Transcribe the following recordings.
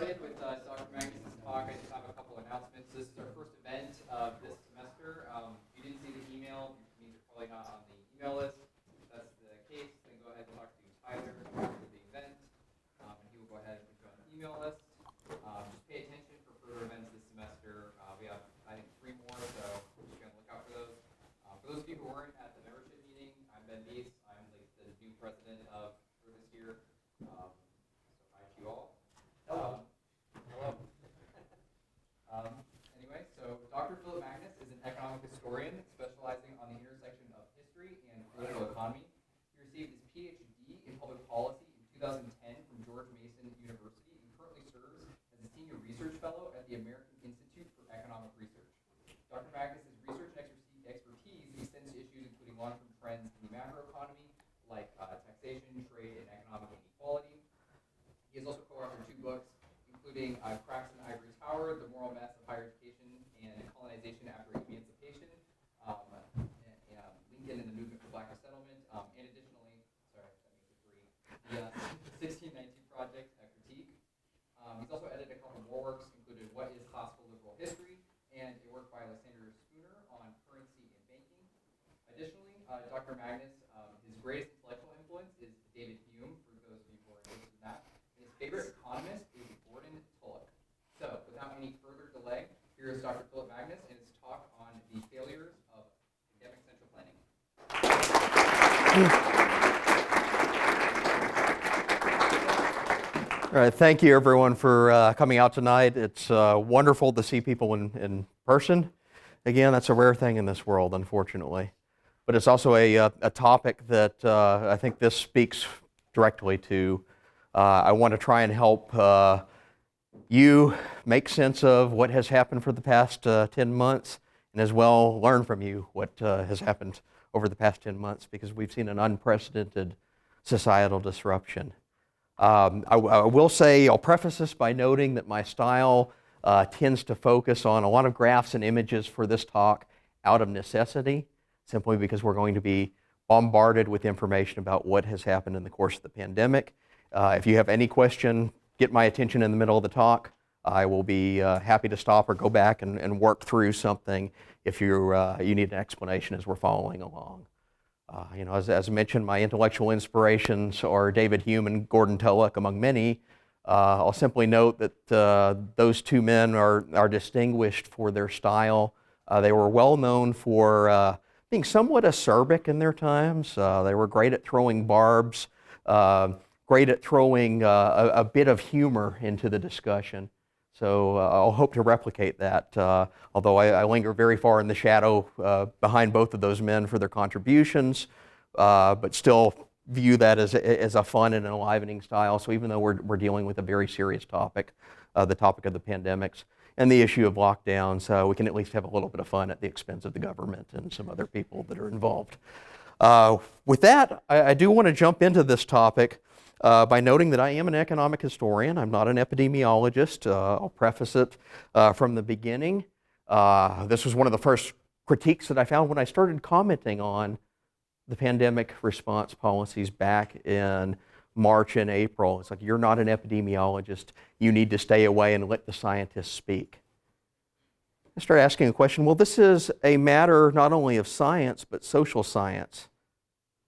started with Dr. Magness' talk, I just have a couple announcements. This is our first event of this semester. If you didn't see the email, it means you're probably not on the email list. If that's the case, then go ahead and talk to Tyler after the event, and he will go ahead and put you on the email list. Just pay attention for further events this semester. We have, I think, 3 more, so we're just going to look out for those. For those of you who weren't at the membership meeting, I'm Ben Deese. I'm the new president for this year. So hi to you all. Hello. Anyway, so Dr. Phillip Magness is an economic historian specializing on the intersection of history and political economy. He received his PhD in public policy in 2010 from George Mason University and currently serves as a senior research fellow at the American Institute for Economic Research. Dr. Magness' research expertise extends to issues including long-term trends in the macroeconomy, like taxation, trade, and economic inequality. He has also co-authored 2 books, including Praxis and Ivory Tower, The Moral Mess of Higher Education and Colonization After Emancipation, Lincoln and the Movement for Black Resettlement, and additionally, sorry, that makes it 3, the 1619 Project, Critique. He's also edited a couple more works, including What is Classical Liberal History, and a work by Lysander Spooner on currency and banking. Additionally, Dr. Magness, his greatest intellectual influence is David Hume, for those of you who are interested in that. His favorite economist is Gordon Tullock. So, without any further delay, here is Dr. Phillip Magness and his talk on the failures of pandemic central planning. All right, thank you everyone for coming out tonight. It's wonderful to see people in person. Again, that's a rare thing in this world, unfortunately. But it's also a topic that I think this speaks directly to. I want to try and help you make sense of what has happened for the past 10 months, and as well learn from you what has happened over the past 10 months, because we've seen an unprecedented societal disruption. I will say, I'll preface this by noting that my style tends to focus on a lot of graphs and images for this talk out of necessity, simply because we're going to be bombarded with information about what has happened in the course of the pandemic. If you have any question, get my attention in the middle of the talk. I will be happy to stop or go back and work through something if you need an explanation as we're following along. As mentioned, my intellectual inspirations are David Hume and Gordon Tullock, among many. I'll simply note that those 2 men are distinguished for their style. They were well known for being somewhat acerbic in their times. They were great at throwing barbs, great at throwing a bit of humor into the discussion. So I'll hope to replicate that, although I linger very far in the shadow behind both of those men for their contributions, but still view that as a fun and an enlivening style. So even though we're dealing with a very serious topic, the topic of the pandemics and the issue of lockdowns, we can at least have a little bit of fun at the expense of the government and some other people that are involved. With that, I do want to jump into this topic by noting that I am an economic historian. I'm not an epidemiologist. I'll preface it from the beginning. This was one of the first critiques that I found when I started commenting on the pandemic response policies back in March and April. It's like, you're not an epidemiologist. You need to stay away and let the scientists speak. I started asking a question, well, this is a matter not only of science, but social science.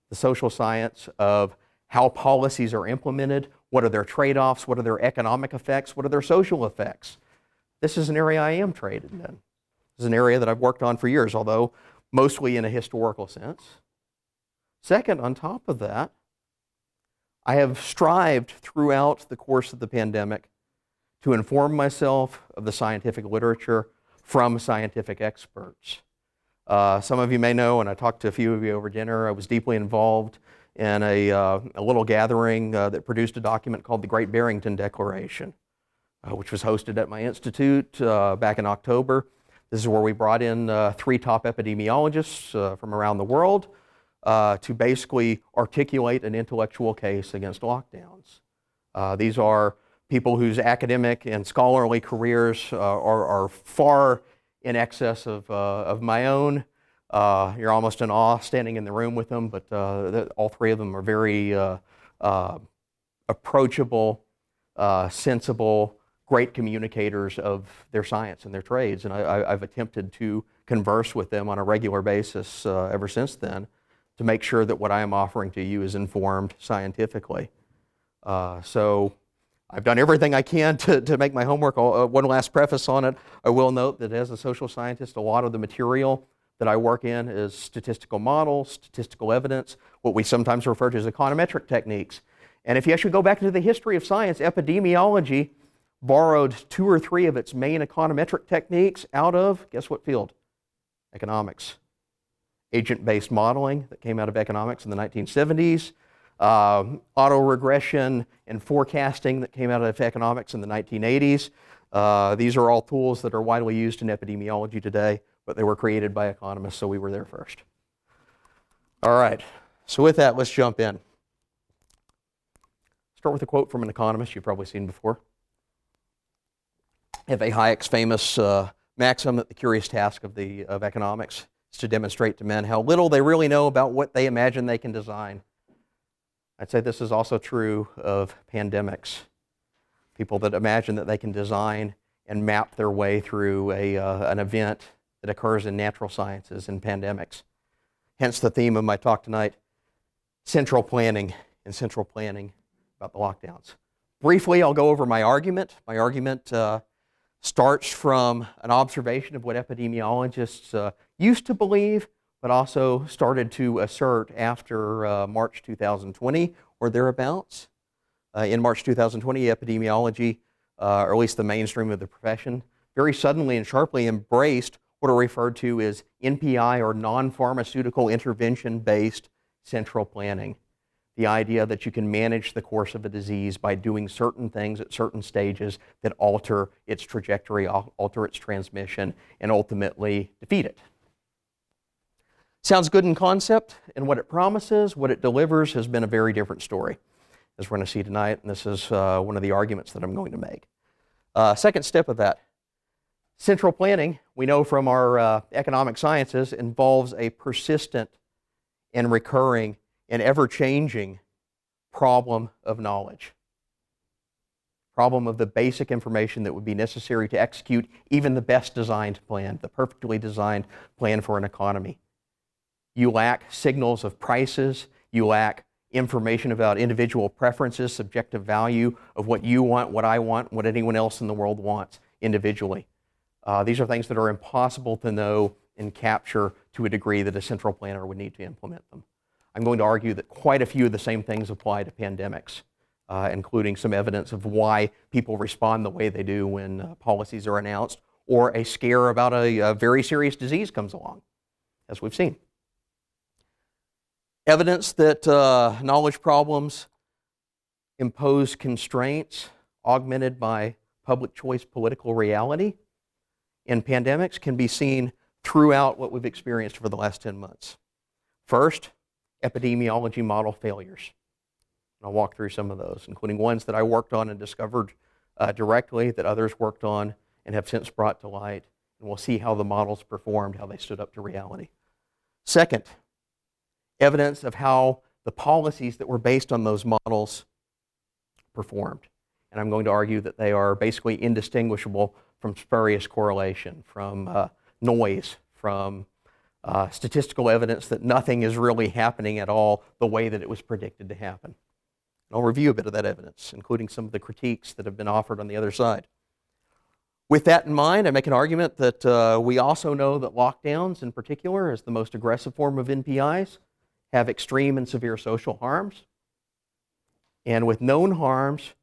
The social science of how policies are implemented, what are their trade-offs, what are their economic effects, what are their social effects. This is an area I am trained in. This is an area that I've worked on for years, although mostly in a historical sense. Second, on top of that, I have strived throughout the course of the pandemic to inform myself of the scientific literature from scientific experts. Some of you may know, and I talked to a few of you over dinner, I was deeply involved in a little gathering that produced a document called the Great Barrington Declaration, which was hosted at my institute back in October. This is where we brought in 3 top epidemiologists from around the world to basically articulate an intellectual case against lockdowns. These are people whose academic and scholarly careers are far in excess of my own. You're almost in awe standing in the room with them, but all 3 of them are very approachable, sensible, great communicators of their science and their trades, and I've attempted to converse with them on a regular basis ever since then to make sure that what I am offering to you is informed scientifically. So I've done everything I can to make my homework. One last preface on it, I will note that as a social scientist, a lot of the material that I work in is statistical models, statistical evidence, what we sometimes refer to as econometric techniques. And if you actually go back into the history of science, epidemiology borrowed 2 or 3 of its main econometric techniques out of, guess what field? Economics. Agent-based modeling that came out of economics in the 1970s, autoregression and forecasting that came out of economics in the 1980s. These are all tools that are widely used in epidemiology today, but they were created by economists, so we were there first. All right, so with that, let's jump in. Start with a quote from an economist you've probably seen before. F.A. Hayek's famous maxim that the curious task of economics is to demonstrate to men how little they really know about what they imagine they can design. I'd say this is also true of pandemics. People that imagine that they can design and map their way through an event that occurs in natural sciences and pandemics. Hence the theme of my talk tonight, central planning about the lockdowns. Briefly, I'll go over my argument. My argument starts from an observation of what epidemiologists used to believe, but also started to assert after March 2020 or thereabouts. In March 2020, epidemiology, or at least the mainstream of the profession, very suddenly and sharply embraced what are referred to as NPI, or non-pharmaceutical intervention-based central planning. The idea that you can manage the course of a disease by doing certain things at certain stages that alter its trajectory, alter its transmission, and ultimately defeat it. Sounds good in concept, and what it promises, what it delivers, has been a very different story, as we're going to see tonight, and this is one of the arguments that I'm going to make. Second step of that, central planning, we know from our economic sciences, involves a persistent and recurring and ever-changing problem of knowledge. Problem of the basic information that would be necessary to execute even the best designed plan, the perfectly designed plan for an economy. You lack signals of prices, you lack information about individual preferences, subjective value of what you want, what I want, what anyone else in the world wants individually. These are things that are impossible to know and capture to a degree that a central planner would need to implement them. I'm going to argue that quite a few of the same things apply to pandemics, including some evidence of why people respond the way they do when policies are announced or a scare about a very serious disease comes along, as we've seen. Evidence that knowledge problems impose constraints augmented by public choice political reality in pandemics can be seen throughout what we've experienced for the last 10 months. First, epidemiology model failures. I'll walk through some of those, including ones that I worked on and discovered directly, that others worked on and have since brought to light. And we'll see how the models performed, how they stood up to reality. Second, evidence of how the policies that were based on those models performed. And I'm going to argue that they are basically indistinguishable from spurious correlation, from noise, from statistical evidence that nothing is really happening at all the way that it was predicted to happen. And I'll review a bit of that evidence, including some of the critiques that have been offered on the other side. With that in mind, I make an argument that we also know that lockdowns in particular, as the most aggressive form of NPIs, have extreme and severe social harms. And with known harms,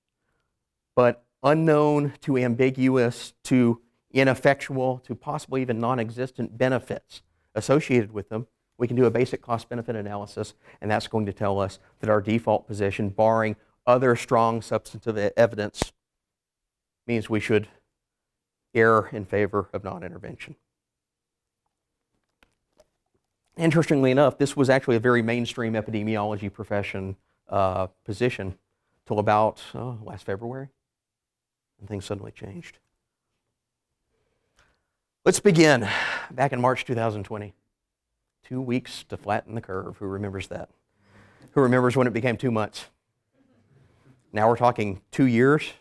but unknown to ambiguous to ineffectual to possibly even non-existent benefits associated with them, we can do a basic cost-benefit analysis, and that's going to tell us that our default position, barring other strong substantive evidence, means we should err in favor of non-intervention. Interestingly enough, this was actually a very mainstream epidemiology profession position till about last February, and things suddenly changed. Let's begin back in March 2020. 2 weeks to flatten the curve. Who remembers that? Who remembers when it became 2 months? Now we're talking 2 years.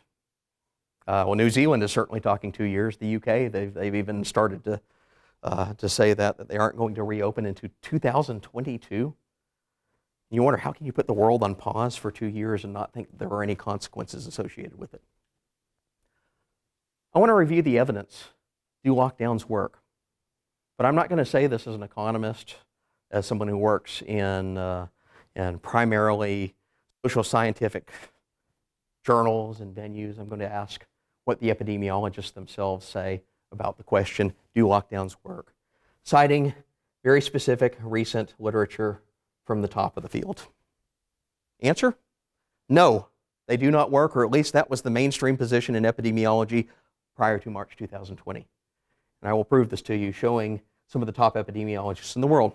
Well, New Zealand is certainly talking 2 years. The UK, they've even started to say that they aren't going to reopen into 2022. You wonder, how can you put the world on pause for 2 years and not think there are any consequences associated with it? I want to review the evidence. Do lockdowns work? But I'm not going to say this as an economist, as someone who works in primarily social scientific journals and venues. I'm going to ask what the epidemiologists themselves say about the question, do lockdowns work? Citing very specific recent literature from the top of the field. Answer? No, they do not work, or at least that was the mainstream position in epidemiology prior to March 2020. And I will prove this to you, showing some of the top epidemiologists in the world.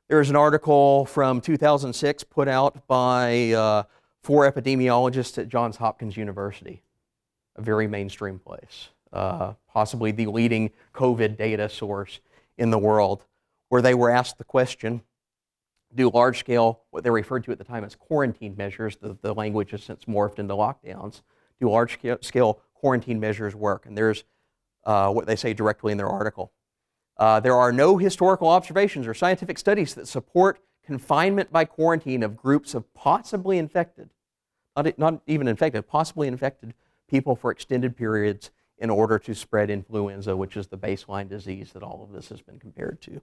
There is an article from 2006 put out by 4 epidemiologists at Johns Hopkins University, a very mainstream place, possibly the leading COVID data source in the world, where they were asked the question, do large-scale, what they referred to at the time as quarantine measures, the language has since morphed into lockdowns, do large-scale quarantine measures work? And there's what they say directly in their article. There are no historical observations or scientific studies that support confinement by quarantine of groups of possibly infected, not even infected, possibly infected people for extended periods in order to spread influenza, which is the baseline disease that all of this has been compared to.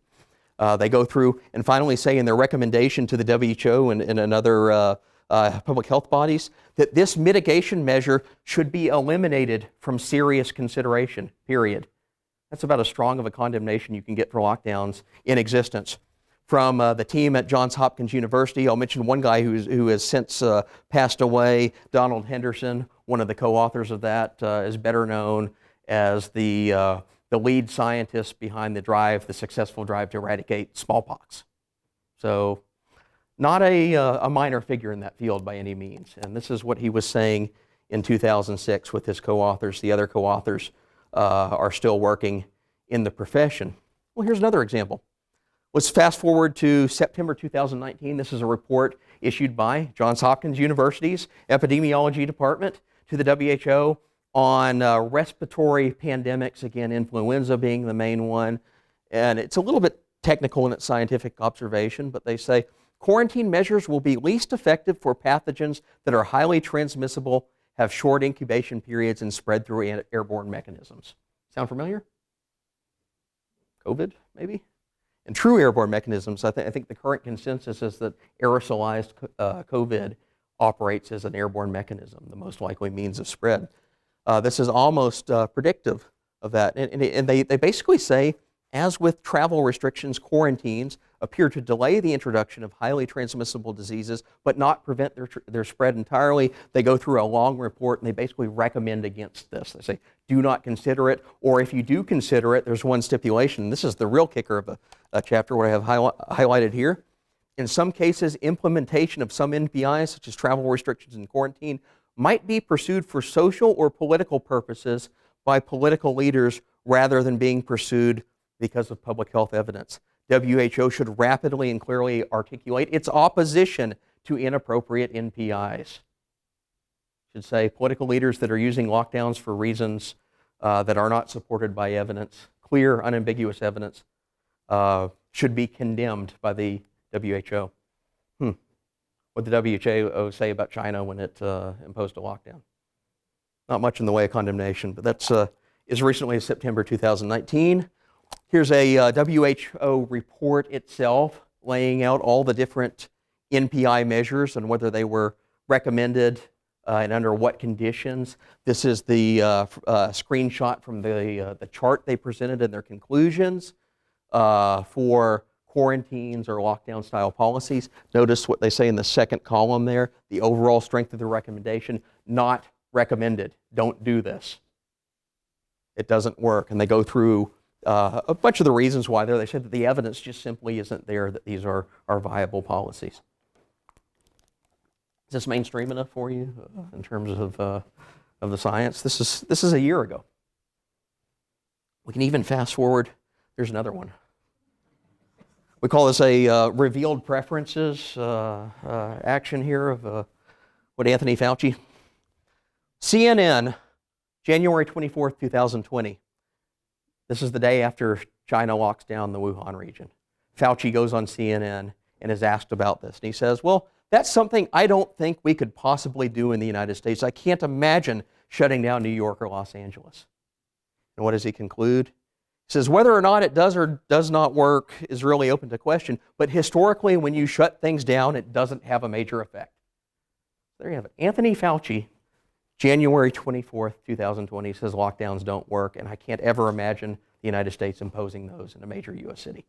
They go through and finally say in their recommendation to the WHO and other public health bodies that this mitigation measure should be eliminated from serious consideration, period. That's about as strong of a condemnation you can get for lockdowns in existence. From the team at Johns Hopkins University, I'll mention one guy who has since passed away, Donald Henderson, one of the co-authors of that, is better known as the lead scientist behind the successful drive to eradicate smallpox. So not a minor figure in that field by any means. And this is what he was saying in 2006 with his co-authors. The other co-authors are still working in the profession. Well, here's another example. Let's fast forward to September 2019. This is a report issued by Johns Hopkins University's Epidemiology Department to the WHO on respiratory pandemics, again, influenza being the main one. And it's a little bit technical in its scientific observation, but they say quarantine measures will be least effective for pathogens that are highly transmissible, have short incubation periods, and spread through airborne mechanisms. Sound familiar? COVID, maybe? And true airborne mechanisms, I think the current consensus is that aerosolized COVID operates as an airborne mechanism, the most likely means of spread. This is almost predictive of that. And they basically say, as with travel restrictions, quarantines appear to delay the introduction of highly transmissible diseases, but not prevent their spread entirely. They go through a long report and they basically recommend against this. They say, do not consider it, or if you do consider it, there's one stipulation. This is the real kicker of a chapter, what I have highlighted here. In some cases, implementation of some NPIs, such as travel restrictions and quarantine, might be pursued for social or political purposes by political leaders rather than being pursued because of public health evidence. WHO should rapidly and clearly articulate its opposition to inappropriate NPIs. Should say political leaders that are using lockdowns for reasons that are not supported by evidence, clear, unambiguous evidence, should be condemned by the WHO. What did the WHO say about China when it imposed a lockdown? Not much in the way of condemnation, but that's as recently as September 2019. Here's a WHO report itself laying out all the different NPI measures and whether they were recommended and under what conditions. This is the screenshot from the chart they presented in their conclusions for quarantines or lockdown-style policies. Notice what they say in the second column there, the overall strength of the recommendation, not recommended. Don't do this. It doesn't work. And they go through a bunch of the reasons why there. They said that the evidence just simply isn't there that these are viable policies. Is this mainstream enough for you in terms of the science? This is a year ago. We can even fast forward. There's another one. We call this a revealed preferences action here of what Anthony Fauci. CNN January 24th, 2020. This is the day after China locks down the Wuhan region. Fauci goes on CNN and is asked about this. And he says, well, that's something I don't think we could possibly do in the United States. I can't imagine shutting down New York or Los Angeles. And what does he conclude? He says, whether or not it does or does not work is really open to question, but historically, when you shut things down, it doesn't have a major effect. There you have it. Anthony Fauci, January 24th, 2020, says lockdowns don't work, and I can't ever imagine the United States imposing those in a major U.S. city.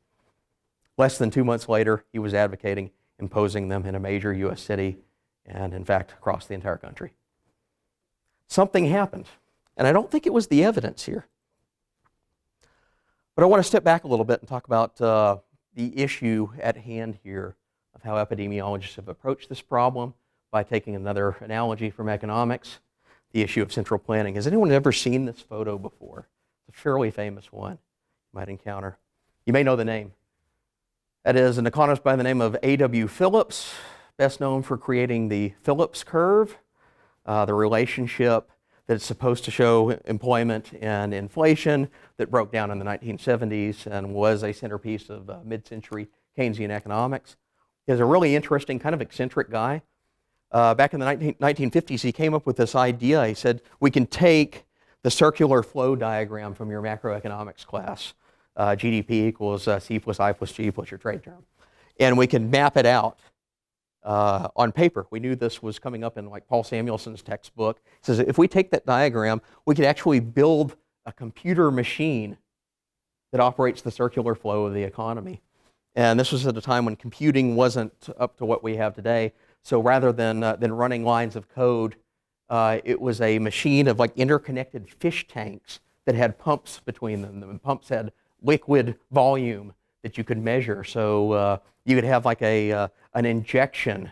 Less than 2 months later, he was advocating imposing them in a major U.S. city, and in fact, across the entire country. Something happened, and I don't think it was the evidence here. But I want to step back a little bit and talk about the issue at hand here of how epidemiologists have approached this problem by taking another analogy from economics, the issue of central planning. Has anyone ever seen this photo before? It's a fairly famous one you might encounter. You may know the name. That is an economist by the name of A.W. Phillips, best known for creating the Phillips curve, the relationship that's supposed to show employment and inflation that broke down in the 1970s and was a centerpiece of mid-century Keynesian economics. He's a really interesting, kind of eccentric guy. Back in the 1950s, he came up with this idea. He said, we can take the circular flow diagram from your macroeconomics class, GDP equals C plus I plus G plus your trade term, and we can map it out on paper. We knew this was coming up in like Paul Samuelson's textbook. He says, if we take that diagram, we could actually build a computer machine that operates the circular flow of the economy. And this was at a time when computing wasn't up to what we have today. So rather than running lines of code, it was a machine of like interconnected fish tanks that had pumps between them. The pumps had liquid volume that you could measure. So you could have like an injection.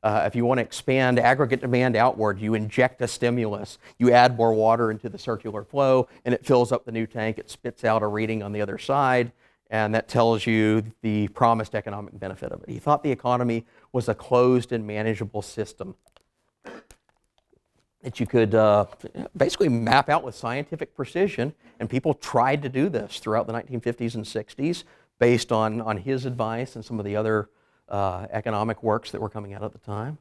If you want to expand aggregate demand outward, you inject a stimulus. You add more water into the circular flow, and it fills up the new tank. It spits out a reading on the other side, and that tells you the promised economic benefit of it. He thought the economy was a closed and manageable system that you could basically map out with scientific precision, and people tried to do this throughout the 1950s and 60s based on his advice and some of the other economic works that were coming out at the time.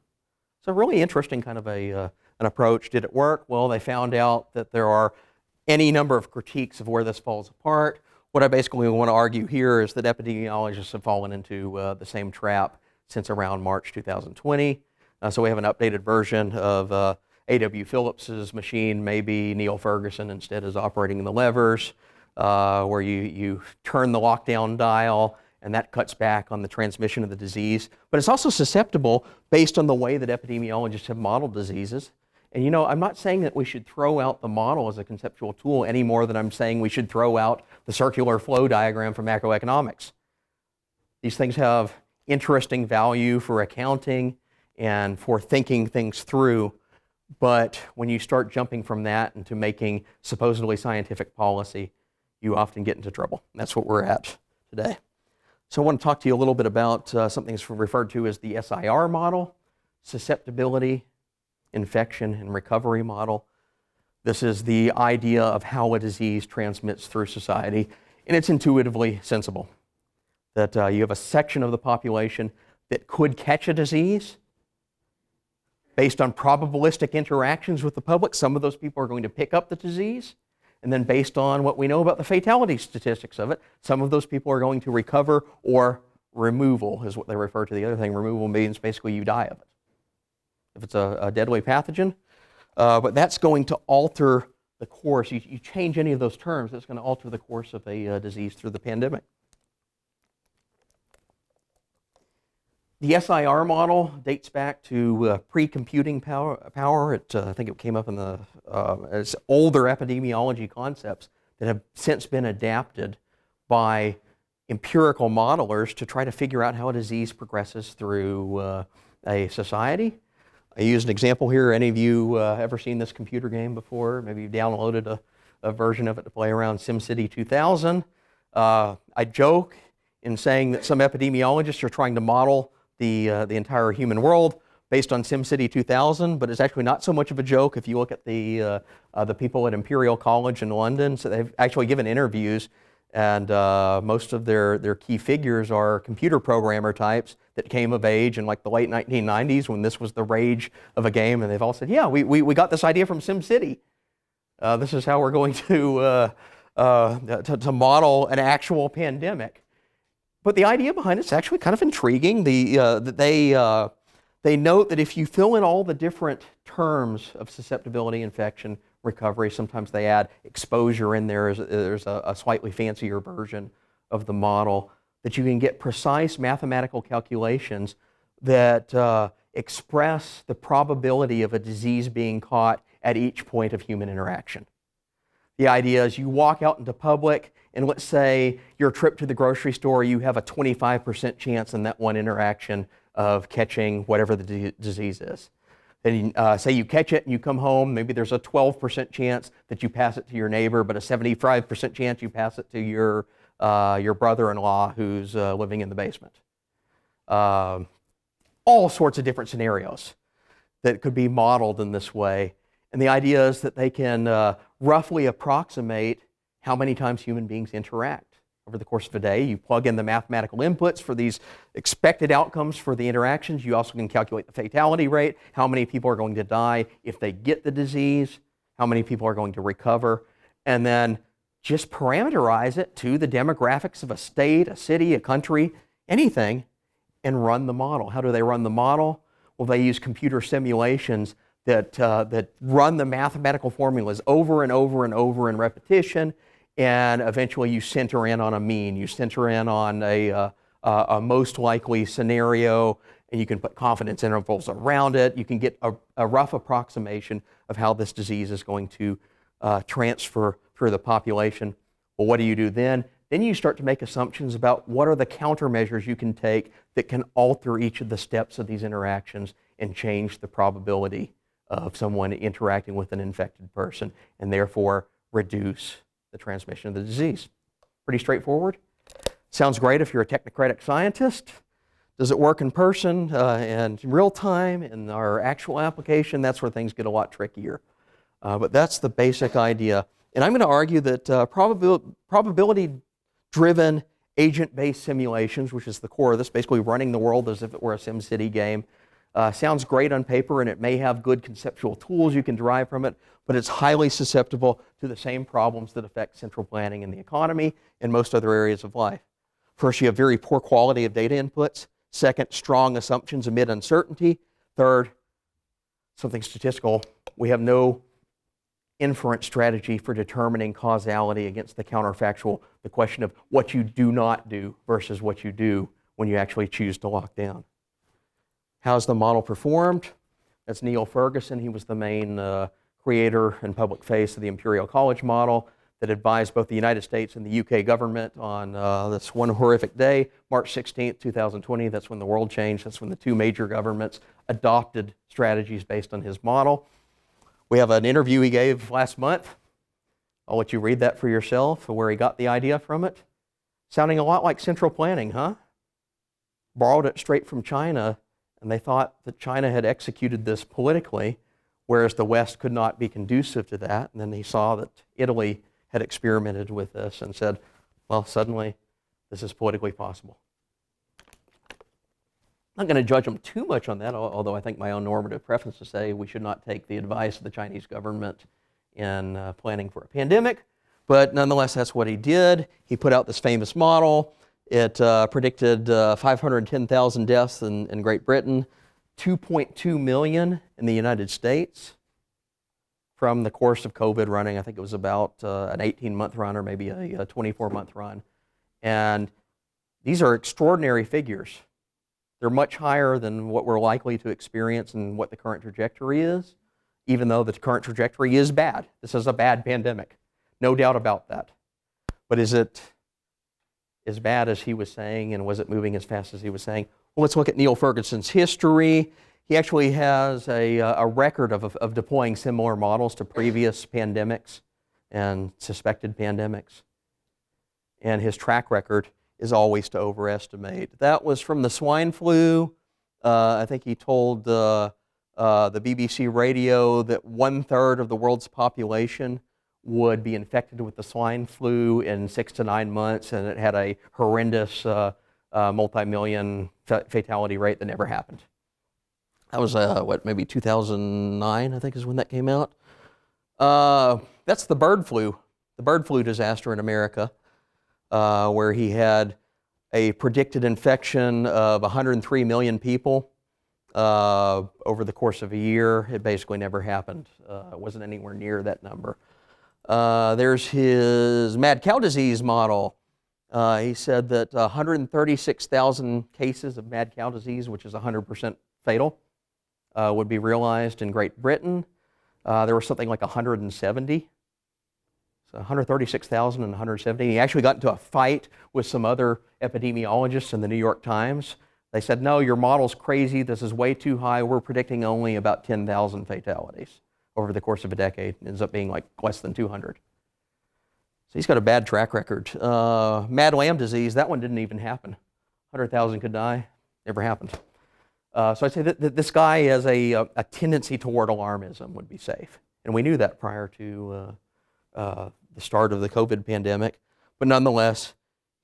So really interesting kind of an approach. Did it work? Well, they found out that there are any number of critiques of where this falls apart. What I basically want to argue here is that epidemiologists have fallen into the same trap since around March 2020. So we have an updated version of A.W. Phillips's machine. Maybe Neil Ferguson instead is operating the levers, where you turn the lockdown dial, and that cuts back on the transmission of the disease. But it's also susceptible based on the way that epidemiologists have modeled diseases. And you know, I'm not saying that we should throw out the model as a conceptual tool any more than I'm saying we should throw out the circular flow diagram from macroeconomics. These things have interesting value for accounting and for thinking things through, but when you start jumping from that into making supposedly scientific policy, you often get into trouble. And that's what we're at today. So I want to talk to you a little bit about something that's referred to as the SIR model, susceptibility, infection, and recovery model. This is the idea of how a disease transmits through society, and it's intuitively sensible. That you have a section of the population that could catch a disease. Based on probabilistic interactions with the public, some of those people are going to pick up the disease. And then based on what we know about the fatality statistics of it, some of those people are going to recover, or removal is what they refer to the other thing. Removal means basically you die of it, if it's a deadly pathogen. But that's going to alter the course. You change any of those terms, that's going to alter the course of a disease through the pandemic. The SIR model dates back to pre-computing power. I think it came up in as older epidemiology concepts that have since been adapted by empirical modelers to try to figure out how a disease progresses through a society. I use an example here. Any of you ever seen this computer game before? Maybe you've downloaded a version of it to play around SimCity 2000. I joke in saying that some epidemiologists are trying to model the entire human world based on SimCity 2000, but it's actually not so much of a joke if you look at the people at Imperial College in London. So they've actually given interviews, and most of their key figures are computer programmer types that came of age in like the late 1990s when this was the rage of a game, and they've all said, yeah, we got this idea from SimCity. This is how we're going to model an actual pandemic. But the idea behind it's actually kind of intriguing. They note that if you fill in all the different terms of susceptibility, infection, recovery, sometimes they add exposure in there. There's a slightly fancier version of the model, that you can get precise mathematical calculations that express the probability of a disease being caught at each point of human interaction. The idea is you walk out into public, and let's say your trip to the grocery store, you have a 25% chance in that one interaction of catching whatever the disease is. Then say you catch it and you come home, maybe there's a 12% chance that you pass it to your neighbor, but a 75% chance you pass it to your brother-in-law who's living in the basement. All sorts of different scenarios that could be modeled in this way. And the idea is that they can roughly approximate how many times human beings interact over the course of a day. You plug in the mathematical inputs for these expected outcomes for the interactions. You also can calculate the fatality rate, how many people are going to die if they get the disease, how many people are going to recover, and then just parameterize it to the demographics of a state, a city, a country, anything, and run the model. How do they run the model? Well, they use computer simulations that run the mathematical formulas over and over and over in repetition, and eventually you center in on a mean. You center in on a most likely scenario, and you can put confidence intervals around it. You can get a rough approximation of how this disease is going to transfer through the population. Well, what do you do then? Then you start to make assumptions about what are the countermeasures you can take that can alter each of the steps of these interactions and change the probability of someone interacting with an infected person, and therefore reduce the transmission of the disease. Pretty straightforward. Sounds great if you're a technocratic scientist. Does it work in person and in real time in our actual application? That's where things get a lot trickier. But that's the basic idea. And I'm going to argue that probability-driven agent-based simulations, which is the core of this, basically running the world as if it were a SimCity game, sounds great on paper, and it may have good conceptual tools you can derive from it, but it's highly susceptible to the same problems that affect central planning in the economy and most other areas of life. First, you have very poor quality of data inputs. Second, strong assumptions amid uncertainty. Third, something statistical. We have no inference strategy for determining causality against the counterfactual, the question of what you do not do versus what you do when you actually choose to lock down. How's the model performed? That's Neil Ferguson. He was the main creator and public face of the Imperial College model that advised both the United States and the UK government on this one horrific day, March 16th, 2020. That's when the world changed. That's when the two major governments adopted strategies based on his model. We have an interview he gave last month. I'll let you read that for yourself, where he got the idea from it. Sounding a lot like central planning, huh? Borrowed it straight from China, and they thought that China had executed this politically, whereas the West could not be conducive to that. And then he saw that Italy had experimented with this and said, well, suddenly this is politically possible. I'm not going to judge them too much on that, although I think my own normative preferences say we should not take the advice of the Chinese government in planning for a pandemic. But nonetheless, that's what he did. He put out this famous model. It predicted 510,000 deaths in Great Britain, 2.2 million in the United States from the course of COVID running. I think it was about an 18-month run or maybe a 24-month run. And these are extraordinary figures. They're much higher than what we're likely to experience and what the current trajectory is, even though the current trajectory is bad. This is a bad pandemic, no doubt about that. But is it as bad as he was saying, and was it moving as fast as he was saying? Well, let's look at Neil Ferguson's history. He actually has a record of deploying similar models to previous pandemics and suspected pandemics. And his track record is always to overestimate. That was from the swine flu I think he told the BBC radio that 1/3 of the world's population would be infected with the swine flu in 6 to 9 months, and it had a horrendous multi-million fatality rate that never happened. That was, maybe 2009, I think is when that came out. That's the bird flu disaster in America, where he had a predicted infection of 103 million people over the course of a year. It basically never happened. It wasn't anywhere near that number. There's his mad cow disease model. He said that 136,000 cases of mad cow disease, which is 100% fatal, would be realized in Great Britain. There was something like 170. So 136,000 and 170. He actually got into a fight with some other epidemiologists in the New York Times. They said, no, your model's crazy. This is way too high. We're predicting only about 10,000 fatalities over the course of a decade. It ends up being like less than 200. So he's got a bad track record. Mad lamb disease, that one didn't even happen. 100,000 could die. Never happened. So I'd say that this guy has a tendency toward alarmism would be safe. And we knew that prior to the start of the COVID pandemic. But nonetheless,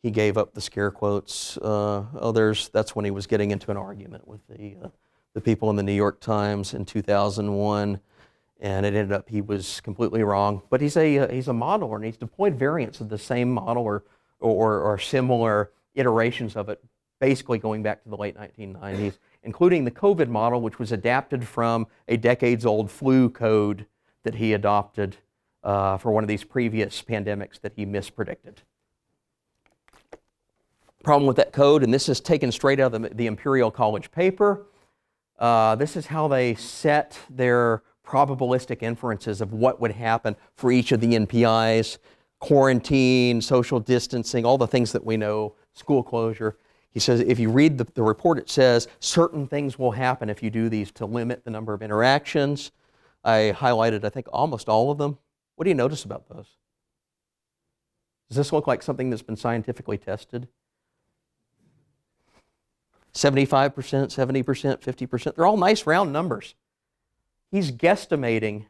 he gave up the scare quotes. That's when he was getting into an argument with the people in the New York Times in 2001. And it ended up he was completely wrong. But he's a modeler, and he's deployed variants of the same model or similar iterations of it, basically going back to the late 1990s, including the COVID model, which was adapted from a decades-old flu code that he adopted for one of these previous pandemics that he mispredicted. Problem with that code, and this is taken straight out of the Imperial College paper, this is how they set their probabilistic inferences of what would happen for each of the NPIs: quarantine, social distancing, all the things that we know, school closure. He says if you read the report, it says certain things will happen if you do these to limit the number of interactions. I highlighted, I think, almost all of them. What do you notice about those? Does this look like something that's been scientifically tested? 75%, 70%, 50%. They're all nice round numbers. He's guesstimating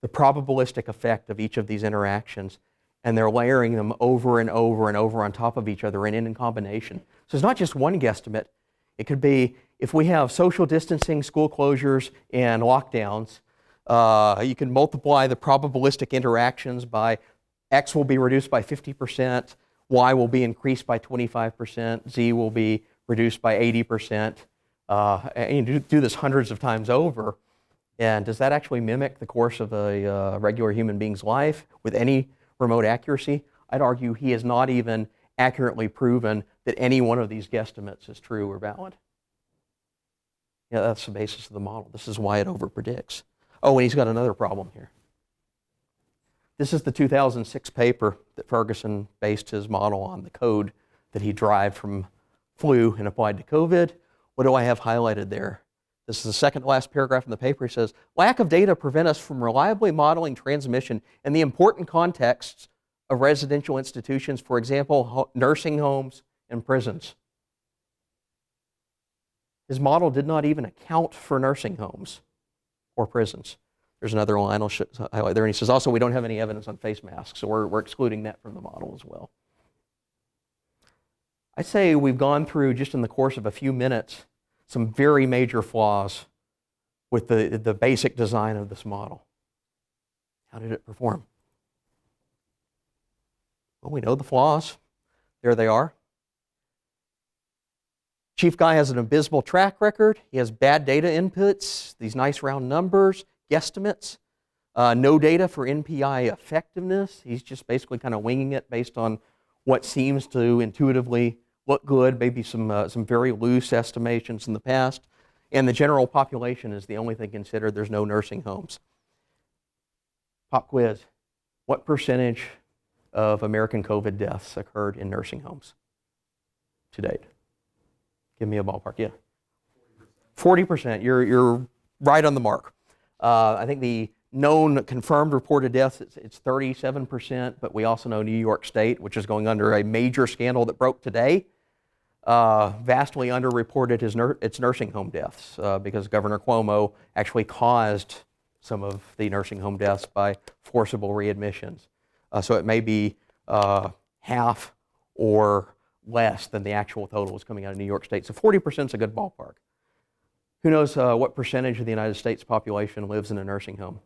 the probabilistic effect of each of these interactions, and they're layering them over and over and over on top of each other and in combination. So it's not just one guesstimate. It could be if we have social distancing, school closures, and lockdowns, you can multiply the probabilistic interactions by X will be reduced by 50%, Y will be increased by 25%, Z will be reduced by 80%. And you do this hundreds of times over. And does that actually mimic the course of a regular human being's life with any remote accuracy? I'd argue he has not even accurately proven that any one of these guesstimates is true or valid. Yeah, that's the basis of the model. This is why it overpredicts. Oh, and he's got another problem here. This is the 2006 paper that Ferguson based his model on, the code that he derived from flu and applied to COVID. What do I have highlighted there? This is the second to last paragraph in the paper. He says, lack of data prevent us from reliably modeling transmission in the important contexts of residential institutions, for example, nursing homes and prisons. His model did not even account for nursing homes or prisons. There's another line I'll highlight there, and he says, also, we don't have any evidence on face masks, so we're excluding that from the model as well. I say we've gone through, just in the course of a few minutes, some very major flaws with the basic design of this model. How did it perform? Well, we know the flaws. There they are. Chief guy has an abysmal track record. He has bad data inputs, these nice round numbers, guesstimates, no data for NPI effectiveness. He's just basically kind of winging it based on what seems to intuitively look good, maybe some very loose estimations in the past. And the general population is the only thing considered. There's no nursing homes. Pop quiz. What percentage of American COVID deaths occurred in nursing homes to date? Give me a ballpark. Yeah. 40%. You're right on the mark. I think the known confirmed reported deaths, it's 37%, but we also know New York State, which is going under a major scandal that broke today, vastly underreported its nursing home deaths because Governor Cuomo actually caused some of the nursing home deaths by forcible readmissions. So it may be half or less than the actual total is coming out of New York State. So 40% is a good ballpark. Who knows what percentage of the United States population lives in a nursing home?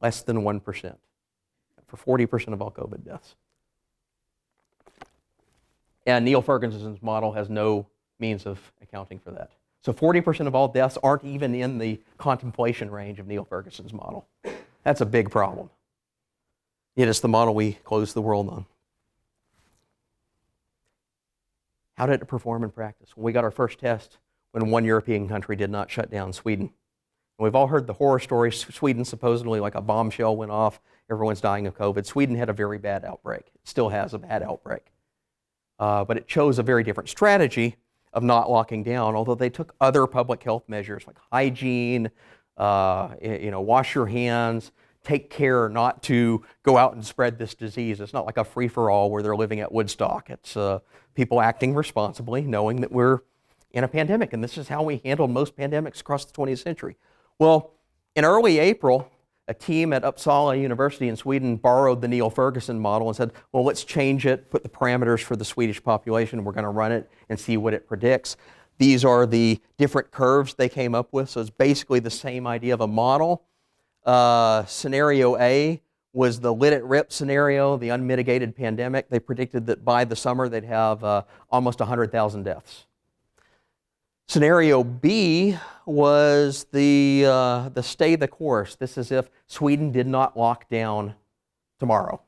Less than 1% for 40% of all COVID deaths. And Neil Ferguson's model has no means of accounting for that. So 40% of all deaths aren't even in the contemplation range of Neil Ferguson's model. That's a big problem. Yet it's the model we close the world on. How did it perform in practice? Well, we got our first test when one European country did not shut down Sweden. And we've all heard the horror stories. Sweden supposedly, like a bombshell went off, everyone's dying of COVID. Sweden had a very bad outbreak. It still has a bad outbreak. But it chose a very different strategy of not locking down, although they took other public health measures like hygiene, wash your hands, take care not to go out and spread this disease. It's not like a free-for-all where they're living at Woodstock. It's people acting responsibly, knowing that we're in a pandemic, and this is how we handled most pandemics across the 20th century. Well, in early April, a team at Uppsala University in Sweden borrowed the Neil Ferguson model and said, well, let's change it, put the parameters for the Swedish population, we're going to run it and see what it predicts. These are the different curves they came up with, so it's basically the same idea of a model. Scenario A was the lit it rip scenario, the unmitigated pandemic. They predicted that by the summer they'd have almost 100,000 deaths. Scenario B was the stay the course. This is if Sweden did not lock down tomorrow.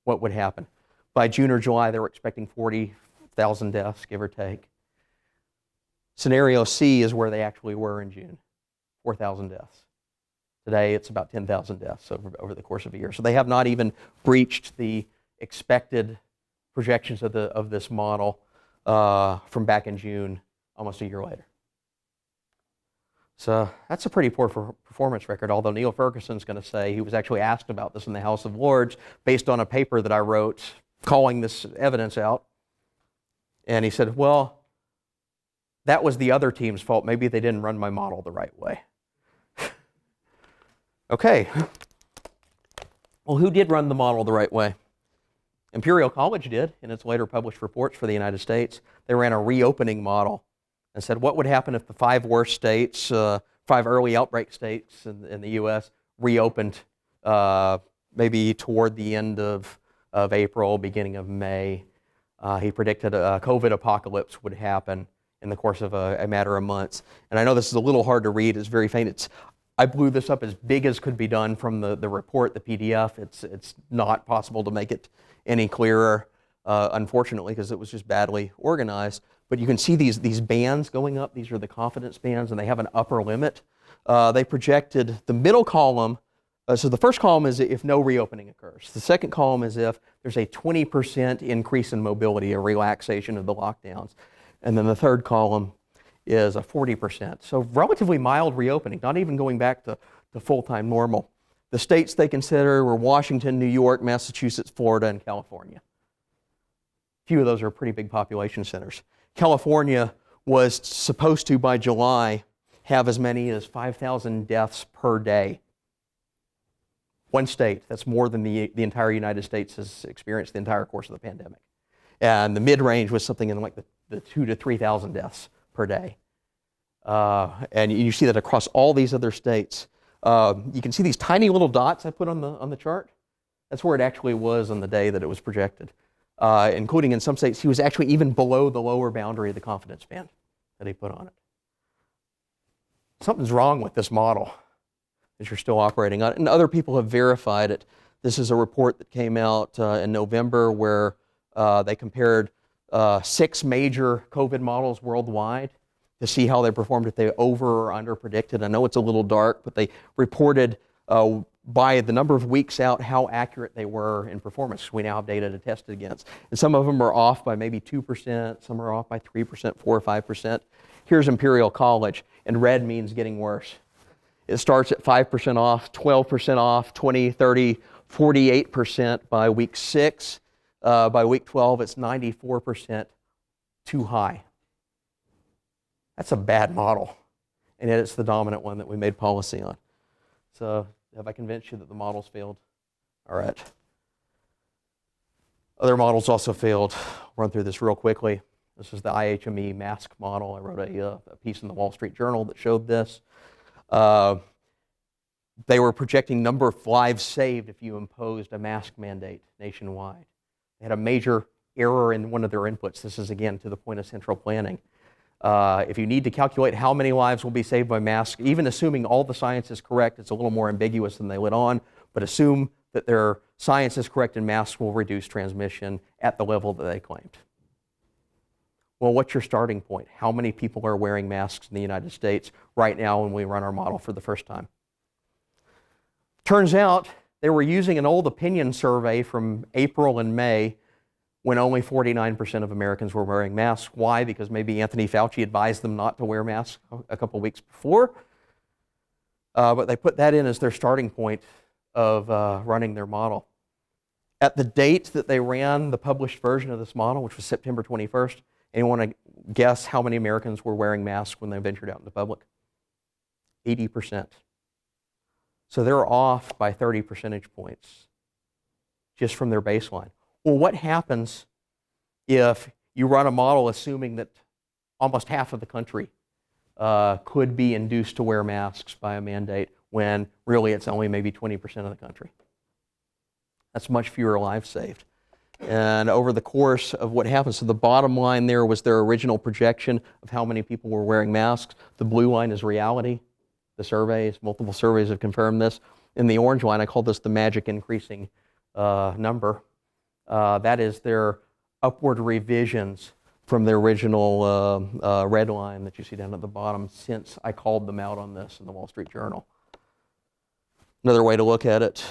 What would happen? By June or July, they were expecting 40,000 deaths, give or take. Scenario C is where they actually were in June, 4,000 deaths. Today, it's about 10,000 deaths over the course of a year. So they have not even breached the expected projections of this model from back in June, almost a year later. So that's a pretty poor performance record, although Neil Ferguson's going to say, he was actually asked about this in the House of Lords based on a paper that I wrote calling this evidence out. And he said, well, that was the other team's fault. Maybe they didn't run my model the right way. Okay. Well, who did run the model the right way? Imperial College did in its later published reports for the United States. They ran a reopening model and said what would happen if the 5 worst states, 5 early outbreak states in the U.S. reopened maybe toward the end of April, beginning of May. He predicted a COVID apocalypse would happen in the course of a matter of months. And I know this is a little hard to read. It's very faint. I blew this up as big as could be done from the report, the PDF. It's not possible to make it any clearer, unfortunately, because it was just badly organized. But you can see these bands going up. These are the confidence bands, and they have an upper limit. They projected the middle column. So the first column is if no reopening occurs. The second column is if there's a 20% increase in mobility, a relaxation of the lockdowns. And then the third column is a 40%. So relatively mild reopening, not even going back to full-time normal. The states they consider were Washington, New York, Massachusetts, Florida, and California. A few of those are pretty big population centers. California was supposed to, by July, have as many as 5,000 deaths per day. One state, that's more than the entire United States has experienced the entire course of the pandemic. And the mid-range was something in like the 2,000 to 3,000 deaths per day. And you see that across all these other states. You can see these tiny little dots I put on the chart. That's where it actually was on the day that it was projected. Including in some states, he was actually even below the lower boundary of the confidence band that he put on it. Something's wrong with this model that you're still operating on it, and other people have verified it. This is a report that came out in November where they compared 6 major COVID models worldwide to see how they performed, if they over or under predicted. I know it's a little dark, but they reported by the number of weeks out how accurate they were in performance. We now have data to test it against. And some of them are off by maybe 2%, some are off by 3%, 4 or 5%. Here's Imperial College, and red means getting worse. It starts at 5% off, 12% off, 20, 30, 48% by week 6. By week 12, it's 94% too high. That's a bad model, and yet it's the dominant one that we made policy on. So have I convinced you that the models failed? All right. Other models also failed. I'll run through this real quickly. This is the IHME mask model. I wrote a piece in the Wall Street Journal that showed this. They were projecting number of lives saved if you imposed a mask mandate nationwide. They had a major error in one of their inputs. This is, again, to the point of central planning. If you need to calculate how many lives will be saved by masks, even assuming all the science is correct, it's a little more ambiguous than they let on, but assume that their science is correct and masks will reduce transmission at the level that they claimed. Well, what's your starting point? How many people are wearing masks in the United States right now when we run our model for the first time? Turns out they were using an old opinion survey from April and May when only 49% of Americans were wearing masks. Why? Because maybe Anthony Fauci advised them not to wear masks a couple weeks before. But they put that in as their starting point of running their model. At the date that they ran the published version of this model, which was September 21st, anyone want to guess how many Americans were wearing masks when they ventured out into public? 80%. So they're off by 30 percentage points just from their baseline. Well, what happens if you run a model assuming that almost half of the country could be induced to wear masks by a mandate when really it's only maybe 20% of the country? That's much fewer lives saved. And over the course of what happens, so the bottom line there was their original projection of how many people were wearing masks. The blue line is reality. The surveys, multiple surveys have confirmed this. In the orange line, I call this the magic increasing number. That is their upward revisions from the original red line that you see down at the bottom since I called them out on this in the Wall Street Journal. Another way to look at it,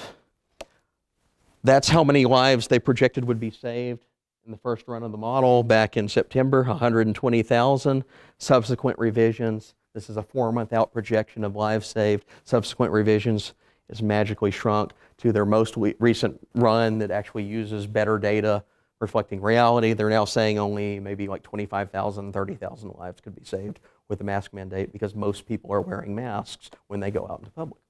that's how many lives they projected would be saved in the first run of the model back in September, 120,000. Subsequent revisions, this is a 4-month out projection of lives saved. Subsequent revisions is magically shrunk to their most recent run that actually uses better data reflecting reality. They're now saying only maybe like 25,000, 30,000 lives could be saved with the mask mandate because most people are wearing masks when they go out into public.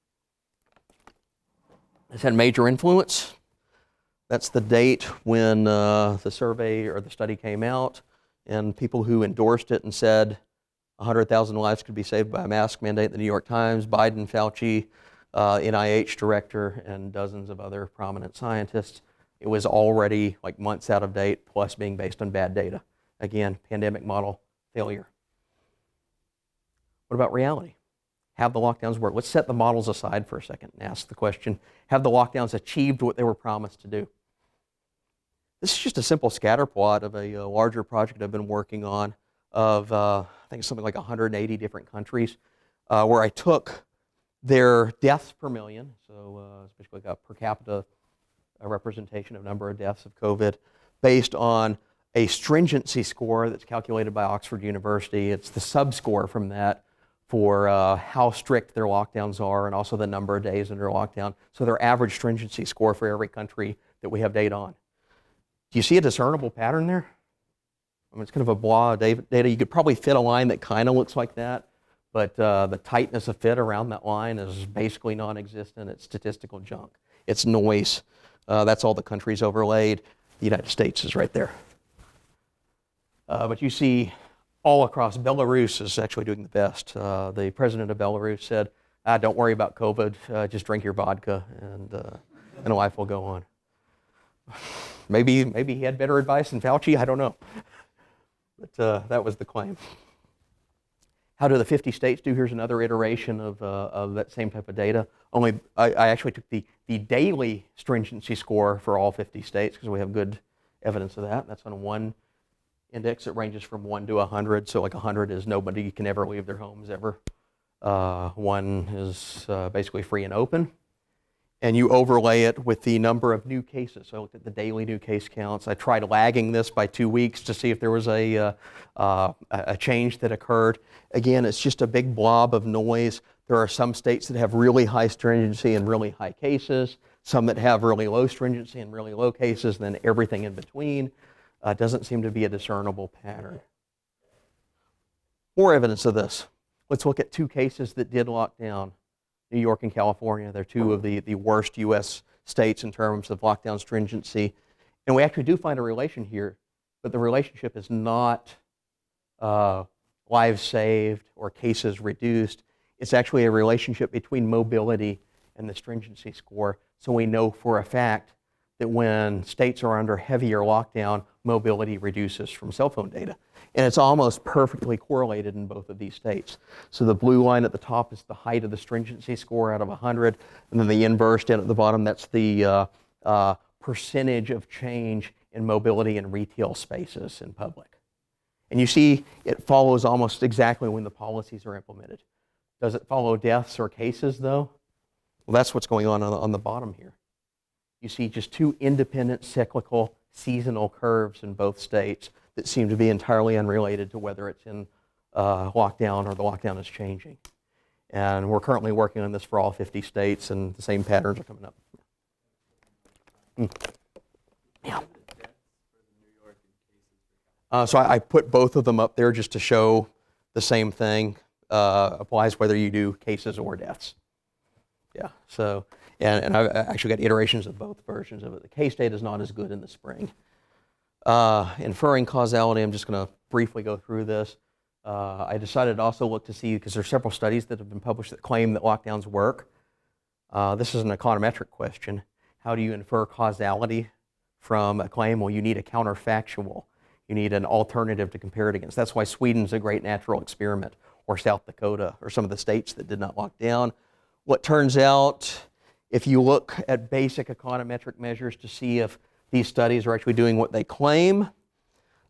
It's had major influence. That's the date when the survey or the study came out, and people who endorsed it and said 100,000 lives could be saved by a mask mandate, the New York Times, Biden, Fauci, NIH director, and dozens of other prominent scientists. It was already like months out of date, plus being based on bad data. Again, pandemic model failure. What about reality? Have the lockdowns worked? Let's set the models aside for a second and ask the question, have the lockdowns achieved what they were promised to do? This is just a simple scatter plot of a larger project I've been working on of, I think it's something like 180 different countries, where I took their deaths per million, so especially like a per capita representation of number of deaths of COVID, based on a stringency score that's calculated by Oxford University. It's the sub-score from that for how strict their lockdowns are and also the number of days under lockdown. So their average stringency score for every country that we have data on. Do you see a discernible pattern there? I mean, it's kind of a blah data. You could probably fit a line that kind of looks like that, but the tightness of fit around that line is basically non-existent. It's statistical junk. It's noise. That's all the countries overlaid. The United States is right there. But you see all across, Belarus is actually doing the best. The president of Belarus said, don't worry about COVID, just drink your vodka and life will go on. Maybe he had better advice than Fauci, I don't know. But that was the claim. How do the 50 states do? Here's another iteration of that same type of data. Only I actually took the daily stringency score for all 50 states because we have good evidence of that. That's on one index. It ranges from 1 to 100. So like 100 is nobody can ever leave their homes ever. 1 is basically free and open. And you overlay it with the number of new cases. So I looked at the daily new case counts. I tried lagging this by 2 weeks to see if there was a change that occurred. Again, it's just a big blob of noise. There are some states that have really high stringency and really high cases, some that have really low stringency and really low cases, and then everything in between. Doesn't seem to be a discernible pattern. More evidence of this. Let's look at two cases that did lock down. New York and California. They're two of the worst U.S. states in terms of lockdown stringency. And we actually do find a relation here, but the relationship is not lives saved or cases reduced. It's actually a relationship between mobility and the stringency score. So we know for a fact that when states are under heavier lockdown, mobility reduces from cell phone data. And it's almost perfectly correlated in both of these states. So the blue line at the top is the height of the stringency score out of 100, and then the inverse down at the bottom, that's the percentage of change in mobility in retail spaces in public. And you see it follows almost exactly when the policies are implemented. Does it follow deaths or cases though? Well, that's what's going on the bottom here. You see just two independent cyclical seasonal curves in both states that seem to be entirely unrelated to whether it's in lockdown or the lockdown is changing. And we're currently working on this for all 50 states, and the same patterns are coming up. Yeah. So I put both of them up there just to show the same thing applies whether you do cases or deaths. Yeah, so, and I've actually got iterations of both versions of it. The case data is not as good in the spring. Inferring causality, I'm just going to briefly go through this. I decided to also look to see, because there are several studies that have been published that claim that lockdowns work. This is an econometric question. How do you infer causality from a claim? Well, you need a counterfactual. You need an alternative to compare it against. That's why Sweden's a great natural experiment, or South Dakota, or some of the states that did not lock down. What turns out, if you look at basic econometric measures to see if these studies are actually doing what they claim,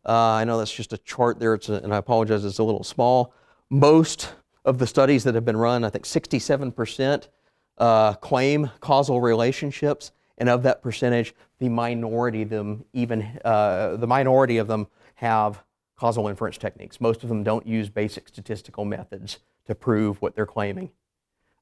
I know that's just a chart there, and I apologize, it's a little small. Most of the studies that have been run, I think 67% claim causal relationships, and of that percentage, the minority of them have causal inference techniques. Most of them don't use basic statistical methods to prove what they're claiming.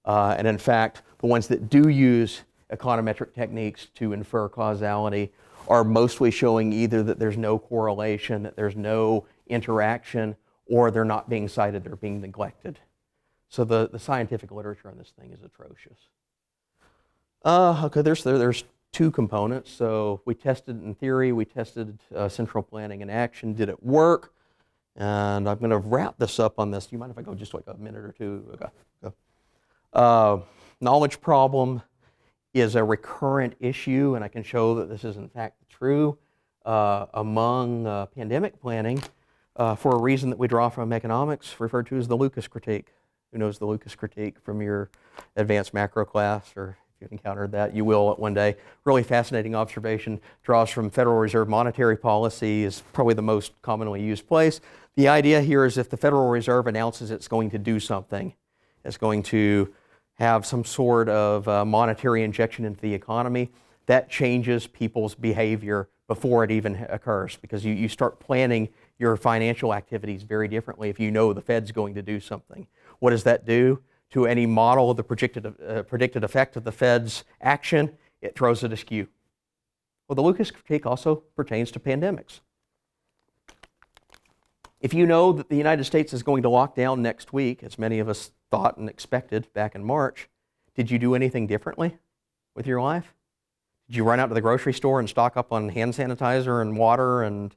And in fact, the ones that do use econometric techniques to infer causality are mostly showing either that there's no correlation, that there's no interaction, or they're not being cited, they're being neglected. So the scientific literature on this thing is atrocious. Okay, there's two components. So we tested in theory, we tested central planning and action. Did it work? And I'm going to wrap this up on this. Do you mind if I go just like a minute or two? Okay. Go. Knowledge problem is a recurrent issue, and I can show that this is in fact true among pandemic planning for a reason that we draw from economics, referred to as the Lucas critique. Who knows the Lucas critique from your advanced macro class, or if you've encountered that, you will one day. Really fascinating observation, draws from Federal Reserve monetary policy, is probably the most commonly used place. The idea here is if the Federal Reserve announces it's going to do something, it's going to have some sort of monetary injection into the economy, that changes people's behavior before it even occurs, because you start planning your financial activities very differently if you know the Fed's going to do something. What does that do to any model of the predicted effect of the Fed's action? It throws it askew. Well, the Lucas critique also pertains to pandemics. If you know that the United States is going to lock down next week, as many of us thought and expected back in March, did you do anything differently with your life? Did you run out to the grocery store and stock up on hand sanitizer and water and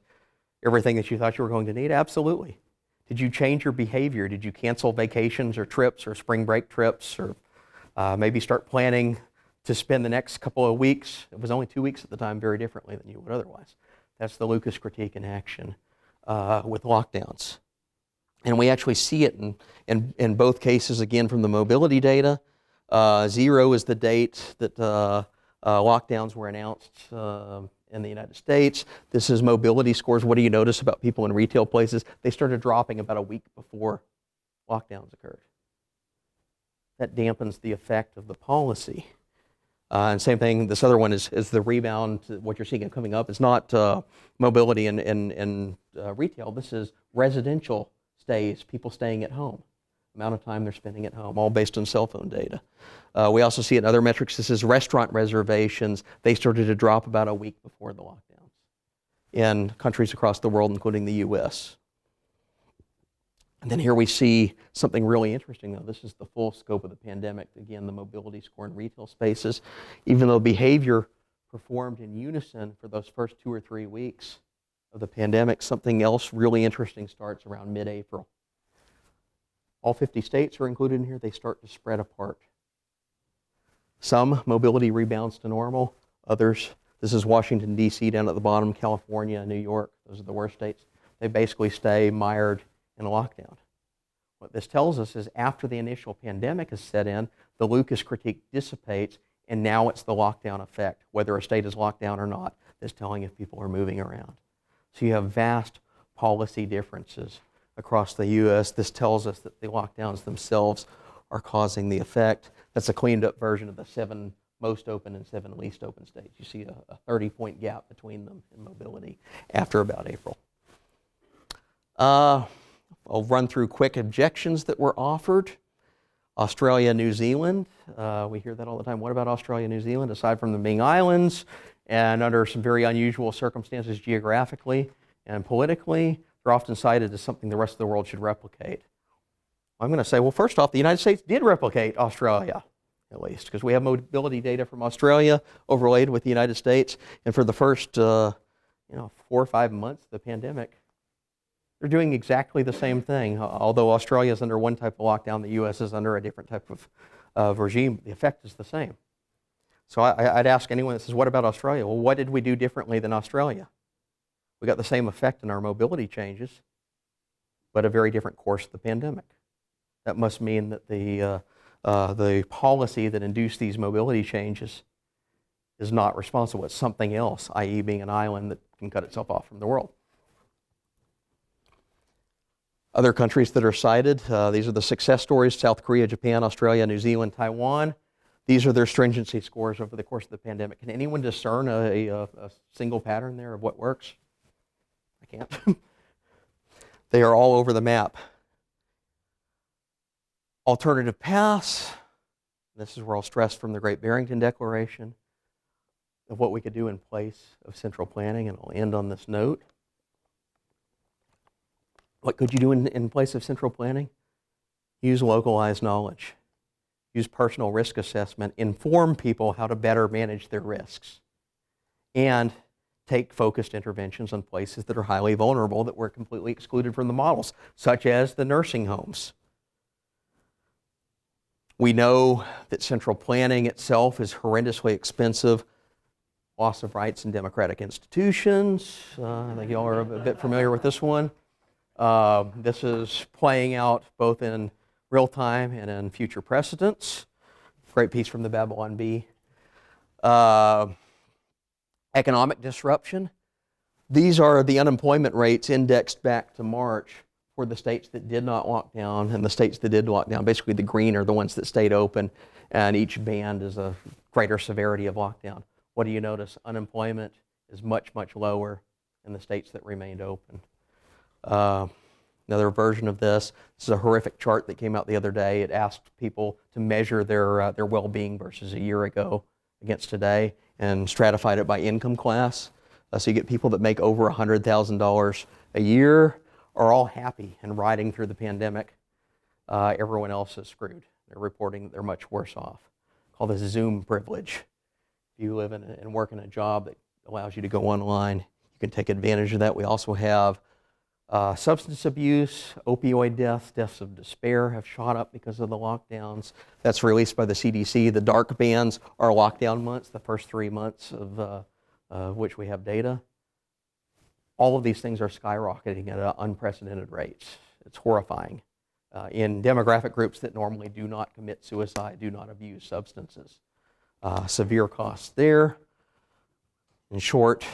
everything that you thought you were going to need? Absolutely. Did you change your behavior? Did you cancel vacations or trips or spring break trips, or maybe start planning to spend the next couple of weeks, it was only 2 weeks at the time, very differently than you would otherwise? That's the Lucas critique in action with lockdowns. And we actually see it in both cases, again, from the mobility data. 0 is the date that lockdowns were announced in the United States. This is mobility scores. What do you notice about people in retail places? They started dropping about a week before lockdowns occurred. That dampens the effect of the policy. And same thing, this other one is the rebound. What you're seeing coming up is not mobility in retail. This is residential stays, people staying at home, amount of time they're spending at home, all based on cell phone data. We also see it in other metrics. This is restaurant reservations. They started to drop about a week before the lockdowns in countries across the world, including the U.S. And then here we see something really interesting, though. This is the full scope of the pandemic. Again, the mobility score in retail spaces. Even though behavior performed in unison for those first 2 or 3 weeks of the pandemic, something else really interesting starts around mid-April. All 50 states are included in here. They start to spread apart. Some mobility rebounds to normal. Others, this is Washington, D.C. down at the bottom, California, New York. Those are the worst states. They basically stay mired in a lockdown. What this tells us is after the initial pandemic has set in, the Lucas critique dissipates, and now it's the lockdown effect, whether a state is locked down or not, that's telling if people are moving around. So you have vast policy differences across the U.S. This tells us that the lockdowns themselves are causing the effect. That's a cleaned up version of the 7 most open and 7 least open states. You see a 30-point gap between them in mobility after about April. I'll run through quick objections that were offered. Australia, New Zealand, we hear that all the time. What about Australia, New Zealand? Aside from them being islands and under some very unusual circumstances geographically and politically, they're often cited as something the rest of the world should replicate. I'm going to say, well, first off, the United States did replicate Australia, at least, because we have mobility data from Australia overlaid with the United States, and for the first 4 or 5 months of the pandemic, they're doing exactly the same thing. Although Australia is under one type of lockdown, the U.S. is under a different type of regime, the effect is the same. So I'd ask anyone that says, what about Australia? Well, what did we do differently than Australia? We got the same effect in our mobility changes, but a very different course of the pandemic. That must mean that the policy that induced these mobility changes is not responsible. It's something else, i.e. being an island that can cut itself off from the world. Other countries that are cited, these are the success stories: South Korea, Japan, Australia, New Zealand, Taiwan. These are their stringency scores over the course of the pandemic. Can anyone discern a single pattern there of what works? I can't. They are all over the map. Alternative paths. This is where I'll stress from the Great Barrington Declaration of what we could do in place of central planning, and I'll end on this note. What could you do in place of central planning? Use localized knowledge. Use personal risk assessment. Inform people how to better manage their risks. And take focused interventions on places that are highly vulnerable that were completely excluded from the models, such as the nursing homes. We know that central planning itself is horrendously expensive. Loss of rights in democratic institutions. I think y'all are a bit familiar with this one. This is playing out both in real time and in future precedents. Great piece from the Babylon Bee. Economic disruption. These are the unemployment rates indexed back to March for the states that did not lock down and the states that did lock down. Basically, the green are the ones that stayed open, and each band is a greater severity of lockdown. What do you notice? Unemployment is much, much lower in the states that remained open. Another version of this is a horrific chart that came out the other day. It asked people to measure their well-being versus a year ago against today and stratified it by income class. So you get people that make over $100,000 a year are all happy and riding through the pandemic. Everyone else is screwed. They're reporting that they're much worse off. Call this Zoom privilege. If you live and work in a job that allows you to go online, you can take advantage of that. We also have substance abuse, opioid deaths of despair have shot up because of the lockdowns. That's released by the CDC. The dark bands are lockdown months, the first 3 months of which we have data. All of these things are skyrocketing at unprecedented rates. It's horrifying. In demographic groups that normally do not commit suicide, do not abuse substances. Severe costs there. In short,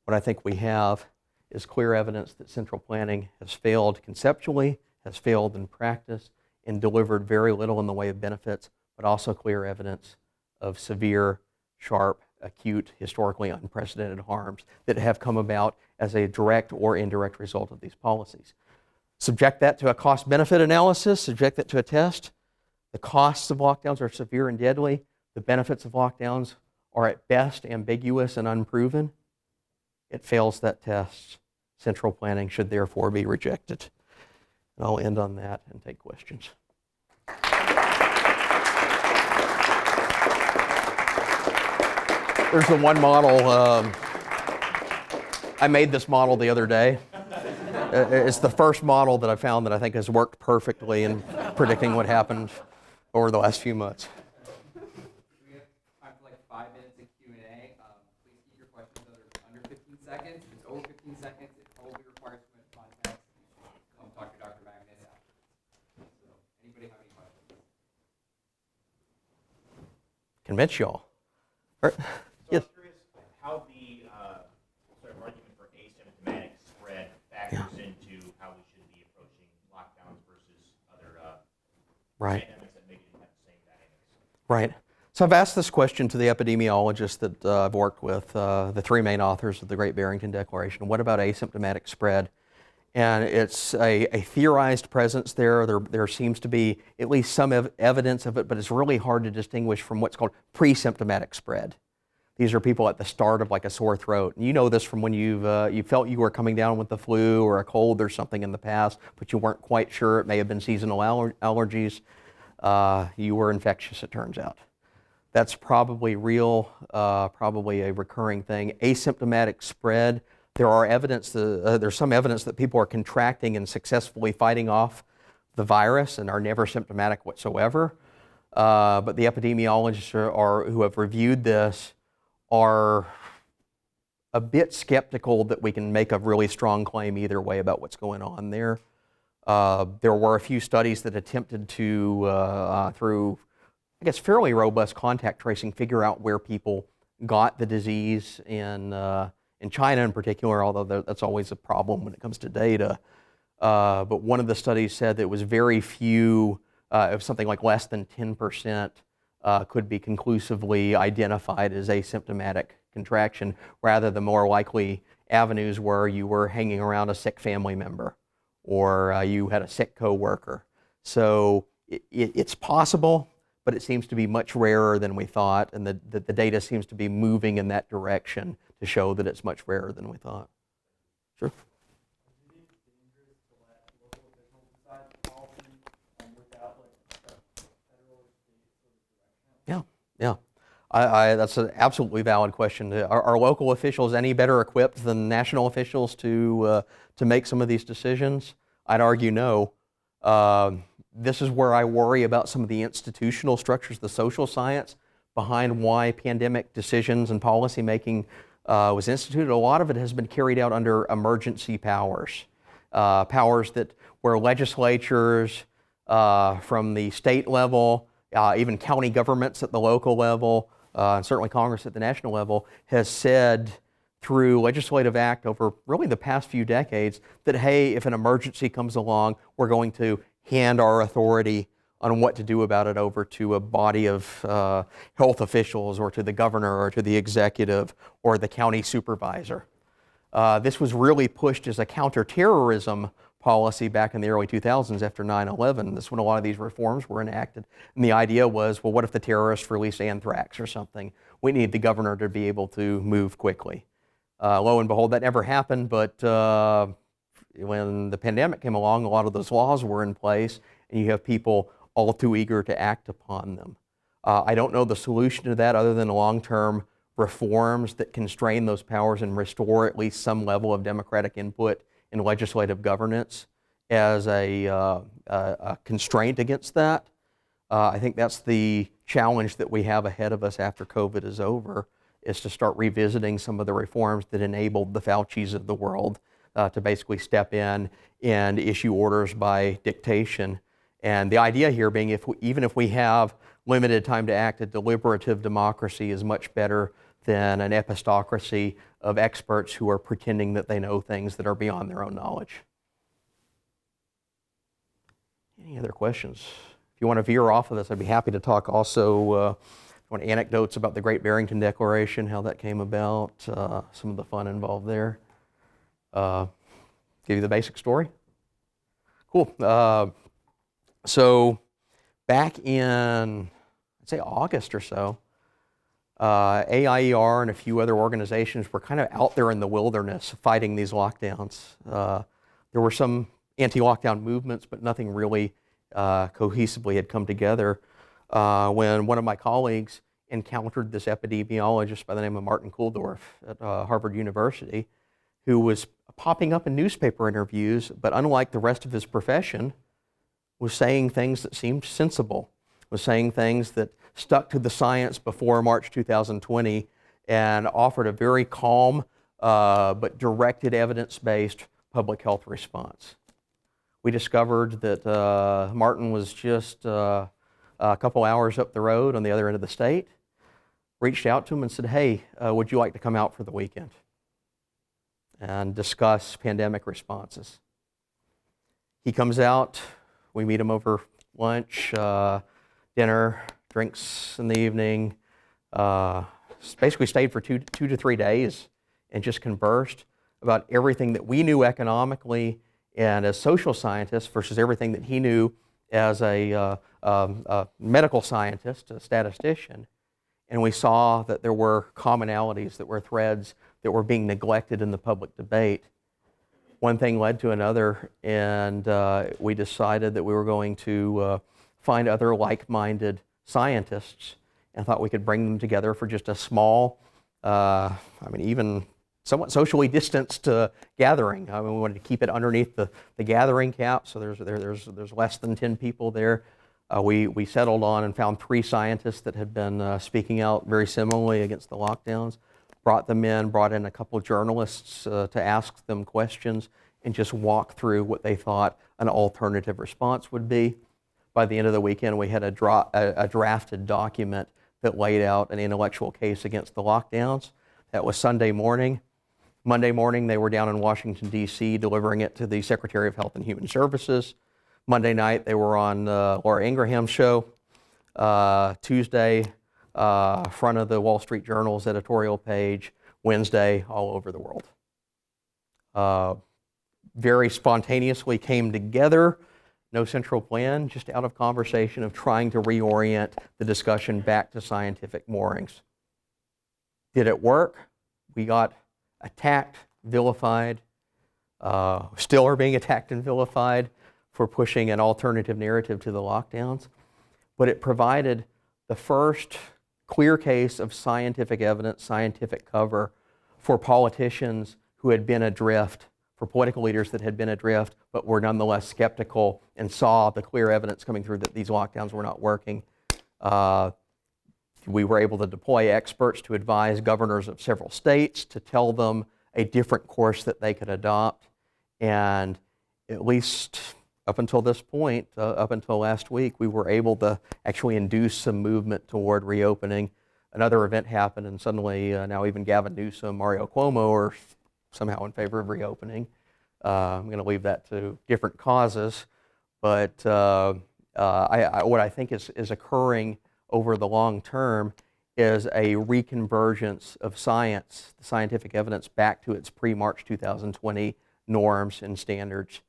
what I think we have is clear evidence that central planning has failed conceptually, has failed in practice, and delivered very little in the way of benefits, but also clear evidence of severe, sharp, acute, historically unprecedented harms that have come about as a direct or indirect result of these policies. Subject that to a cost-benefit analysis, subject that to a test. The costs of lockdowns are severe and deadly. The benefits of lockdowns are at best ambiguous and unproven. It fails that test. Central planning should therefore be rejected. And I'll end on that and take questions. There's the one model. I made this model the other day. It's the first model that I found that I think has worked perfectly in predicting what happened over the last few months. We have time for like 5 minutes of Q&A. Please keep your questions under 15 seconds. If it's over 15 seconds, it probably requires too much context. Come talk to Dr. Magness afterwards. So, anybody have any questions? Convince y'all. All right. Yes. I'm curious how the sort of argument for asymptomatic spread factors into how we should be approaching lockdowns versus other pandemics that maybe didn't have the same dynamics. Right. So I've asked this question to the epidemiologists that I've worked with, the three main authors of the Great Barrington Declaration. What about asymptomatic spread? And it's a theorized presence there. There seems to be at least some evidence of it, but it's really hard to distinguish from what's called pre-symptomatic spread. These are people at the start of like a sore throat. And you know this from when you felt you were coming down with the flu or a cold or something in the past, but you weren't quite sure. It may have been seasonal allergies. You were infectious, it turns out. That's probably real, probably a recurring thing. Asymptomatic spread, there's some evidence that people are contracting and successfully fighting off the virus and are never symptomatic whatsoever. But the epidemiologists who have reviewed this are a bit skeptical that we can make a really strong claim either way about what's going on there. There were a few studies that attempted to, through, I guess, fairly robust contact tracing, figure out where people got the disease in China in particular, although that's always a problem when it comes to data. But one of the studies said that it was very few, it was something like less than 10%, could be conclusively identified as asymptomatic contraction, rather the more likely avenues where you were hanging around a sick family member or you had a sick coworker. So it's possible, but it seems to be much rarer than we thought, and the data seems to be moving in that direction to show that it's much rarer than we thought. Sure. Yeah, that's an absolutely valid question. Are local officials any better equipped than national officials to make some of these decisions? I'd argue no. This is where I worry about some of the institutional structures, the social science behind why pandemic decisions and policy making was instituted. A lot of it has been carried out under emergency powers, powers that where legislatures from the state level, even county governments at the local level, and certainly Congress at the national level, has said through legislative act over really the past few decades that, hey, if an emergency comes along, we're going to hand our authority on what to do about it over to a body of health officials or to the governor or to the executive or the county supervisor. This was really pushed as a counterterrorism policy back in the early 2000s after 9/11. That's when a lot of these reforms were enacted. And the idea was, well, what if the terrorists release anthrax or something? We need the governor to be able to move quickly. Lo and behold, that never happened, but when the pandemic came along, a lot of those laws were in place, and you have people all too eager to act upon them. I don't know the solution to that other than long-term reforms that constrain those powers and restore at least some level of democratic input in legislative governance as a constraint against that. I think that's the challenge that we have ahead of us after COVID is over, is to start revisiting some of the reforms that enabled the Faucis of the world to basically step in and issue orders by dictation. And the idea here being, even if we have limited time to act, a deliberative democracy is much better than an epistocracy of experts who are pretending that they know things that are beyond their own knowledge. Any other questions? If you want to veer off of this, I'd be happy to talk also anecdotes about the Great Barrington Declaration, how that came about, some of the fun involved there. Give you the basic story. Cool. So back in, I'd say August or so, AIER and a few other organizations were kind of out there in the wilderness fighting these lockdowns. There were some anti-lockdown movements, but nothing really cohesively had come together when one of my colleagues encountered this epidemiologist by the name of Martin Kulldorff at Harvard University, who was popping up in newspaper interviews, but unlike the rest of his profession, was saying things that seemed sensible, was saying things that stuck to the science before March 2020 and offered a very calm but directed evidence-based public health response. We discovered that Martin was just a couple hours up the road on the other end of the state, reached out to him and said, hey, would you like to come out for the weekend and discuss pandemic responses? He comes out, we meet him over lunch, dinner, drinks in the evening, basically stayed for two to 3 days and just conversed about everything that we knew economically and as social scientists versus everything that he knew as a medical scientist, a statistician. And we saw that there were commonalities, that were threads that were being neglected in the public debate. One thing led to another, and we decided that we were going to find other like-minded scientists and thought we could bring them together for just a small, even somewhat socially distanced gathering. We wanted to keep it underneath the gathering cap, so there's less than 10 people there. We settled on and found 3 scientists that had been speaking out very similarly against the lockdowns, brought them in, brought in a couple of journalists to ask them questions and just walk through what they thought an alternative response would be. By the end of the weekend, we had a drafted document that laid out an intellectual case against the lockdowns. That was Sunday morning. Monday morning, they were down in Washington, D.C., delivering it to the Secretary of Health and Human Services. Monday night, they were on Laura Ingraham's show. Tuesday, front of the Wall Street Journal's editorial page. Wednesday, all over the world. Very spontaneously came together. No central plan, just out of conversation of trying to reorient the discussion back to scientific moorings. Did it work? We got attacked, vilified, still are being attacked and vilified for pushing an alternative narrative to the lockdowns. But it provided the first clear case of scientific evidence, scientific cover for politicians who had been adrift, for political leaders that had been adrift, but were nonetheless skeptical and saw the clear evidence coming through that these lockdowns were not working. We were able to deploy experts to advise governors of several states to tell them a different course that they could adopt. And at least up until this point, up until last week, we were able to actually induce some movement toward reopening. Another event happened, and suddenly now even Gavin Newsom, Mario Cuomo are somehow in favor of reopening. I'm going to leave that to different causes. But what I think is occurring over the long term is a reconvergence of science, the scientific evidence, back to its pre-March 2020 norms and standards.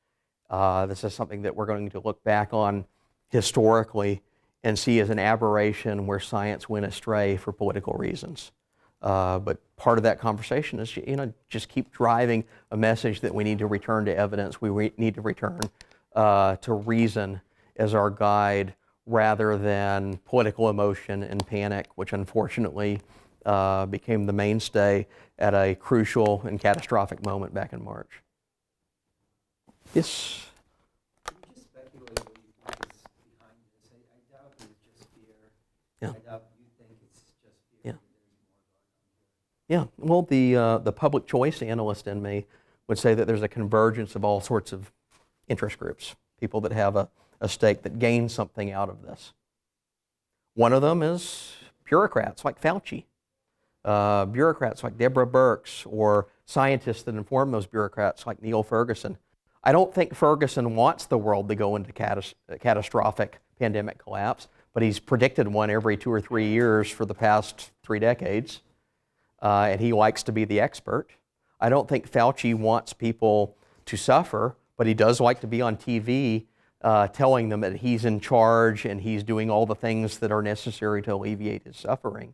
This is something that we're going to look back on historically and see as an aberration where science went astray for political reasons. But part of that conversation is, just keep driving a message that we need to return to evidence. We need to return to reason as our guide rather than political emotion and panic, which unfortunately became the mainstay at a crucial and catastrophic moment back in March. Yes? Can you just speculate what you think is behind this? I doubt it's just fear. Yeah. I doubt you think it's just fear. Yeah. There's more going on here. Yeah, well, the public choice analyst in me would say that there's a convergence of all sorts of interest groups, people that have a stake that gain something out of this. One of them is bureaucrats like Fauci, bureaucrats like Deborah Birx, or scientists that inform those bureaucrats like Neil Ferguson. I don't think Ferguson wants the world to go into catastrophic pandemic collapse, but he's predicted one every 2 or 3 years for the past 3 decades, and he likes to be the expert. I don't think Fauci wants people to suffer, but he does like to be on TV telling them that he's in charge and he's doing all the things that are necessary to alleviate his suffering.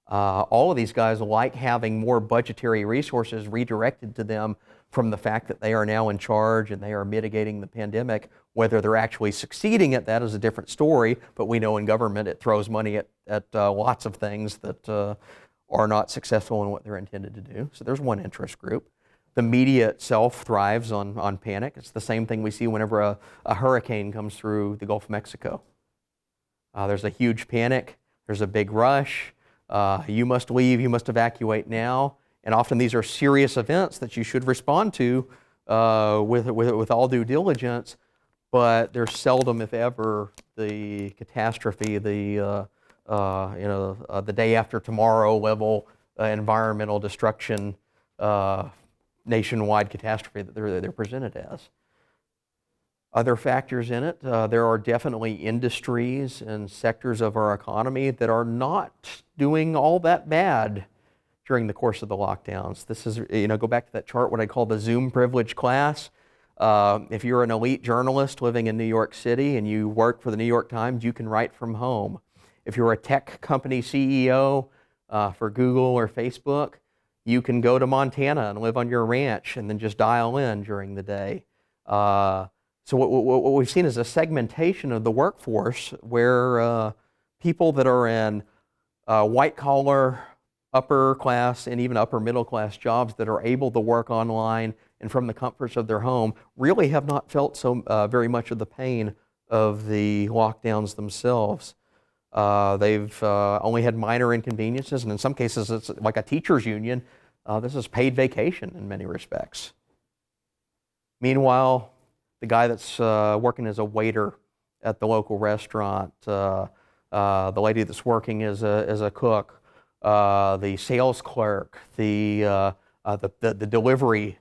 All of these guys like having more budgetary resources redirected to them from the fact that they are now in charge and they are mitigating the pandemic. Whether they're actually succeeding at that is a different story, but we know in government it throws money at lots of things that are not successful in what they're intended to do. So there's one interest group. The media itself thrives on panic. It's the same thing we see whenever a hurricane comes through the Gulf of Mexico. There's a huge panic. There's a big rush. You must leave. You must evacuate now. And often these are serious events that you should respond to with all due diligence. But there's seldom, if ever, the catastrophe, the day after tomorrow level environmental destruction, nationwide catastrophe that they're presented as. Other factors in it, there are definitely industries and sectors of our economy that are not doing all that bad during the course of the lockdowns. This is, go back to that chart, what I call the Zoom privilege class. If you're an elite journalist living in New York City and you work for the New York Times, you can write from home. If you're a tech company CEO for Google or Facebook, you can go to Montana and live on your ranch and then just dial in during the day. So what we've seen is a segmentation of the workforce where people that are in white collar, upper class, and even upper middle class jobs that are able to work online and from the comforts of their home really have not felt so very much of the pain of the lockdowns themselves. They've only had minor inconveniences, and in some cases it's like a teachers union. This is paid vacation in many respects. Meanwhile, the guy that's working as a waiter at the local restaurant, the lady that's working as a cook, the sales clerk, the delivery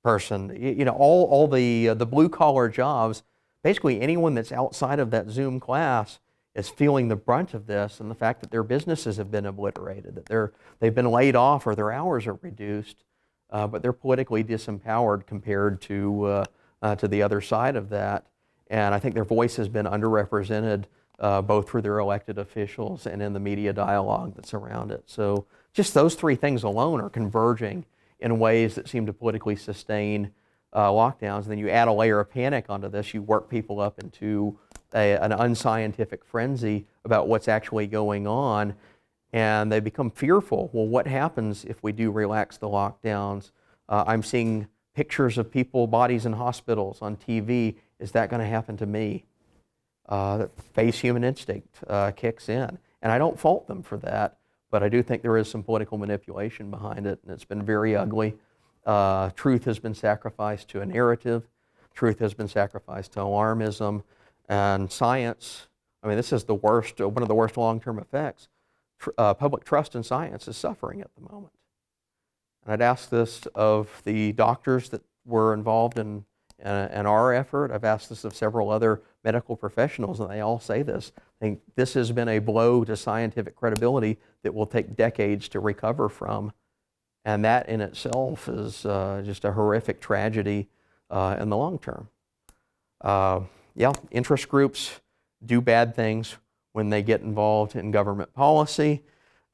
person, all the blue collar jobs, basically anyone that's outside of that Zoom class is feeling the brunt of this, and the fact that their businesses have been obliterated, that they've been laid off or their hours are reduced, but they're politically disempowered compared to the other side of that. And I think their voice has been underrepresented both through their elected officials and in the media dialogue that's around it. So just those three things alone are converging in ways that seem to politically sustain lockdowns. And then you add a layer of panic onto this, you work people up into an unscientific frenzy about what's actually going on, and they become fearful. Well, what happens if we do relax the lockdowns? I'm seeing pictures of people, bodies in hospitals on TV. Is that going to happen to me? Base human instinct kicks in. And I don't fault them for that, but I do think there is some political manipulation behind it, and it's been very ugly. Truth has been sacrificed to a narrative. Truth has been sacrificed to alarmism. And science, this is one of the worst long-term effects. Public trust in science is suffering at the moment. And I'd ask this of the doctors that were involved in our effort. I've asked this of several other medical professionals, and they all say this. I think this has been a blow to scientific credibility that will take decades to recover from. And that in itself is just a horrific tragedy in the long term. Interest groups do bad things when they get involved in government policy.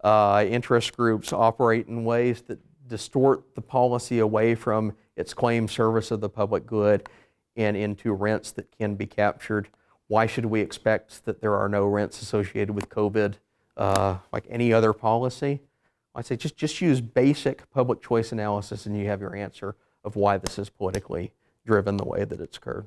Interest groups operate in ways that distort the policy away from its claimed service of the public good and into rents that can be captured. Why should we expect that there are no rents associated with COVID like any other policy? I say just use basic public choice analysis and you have your answer of why this is politically driven the way that it's occurred.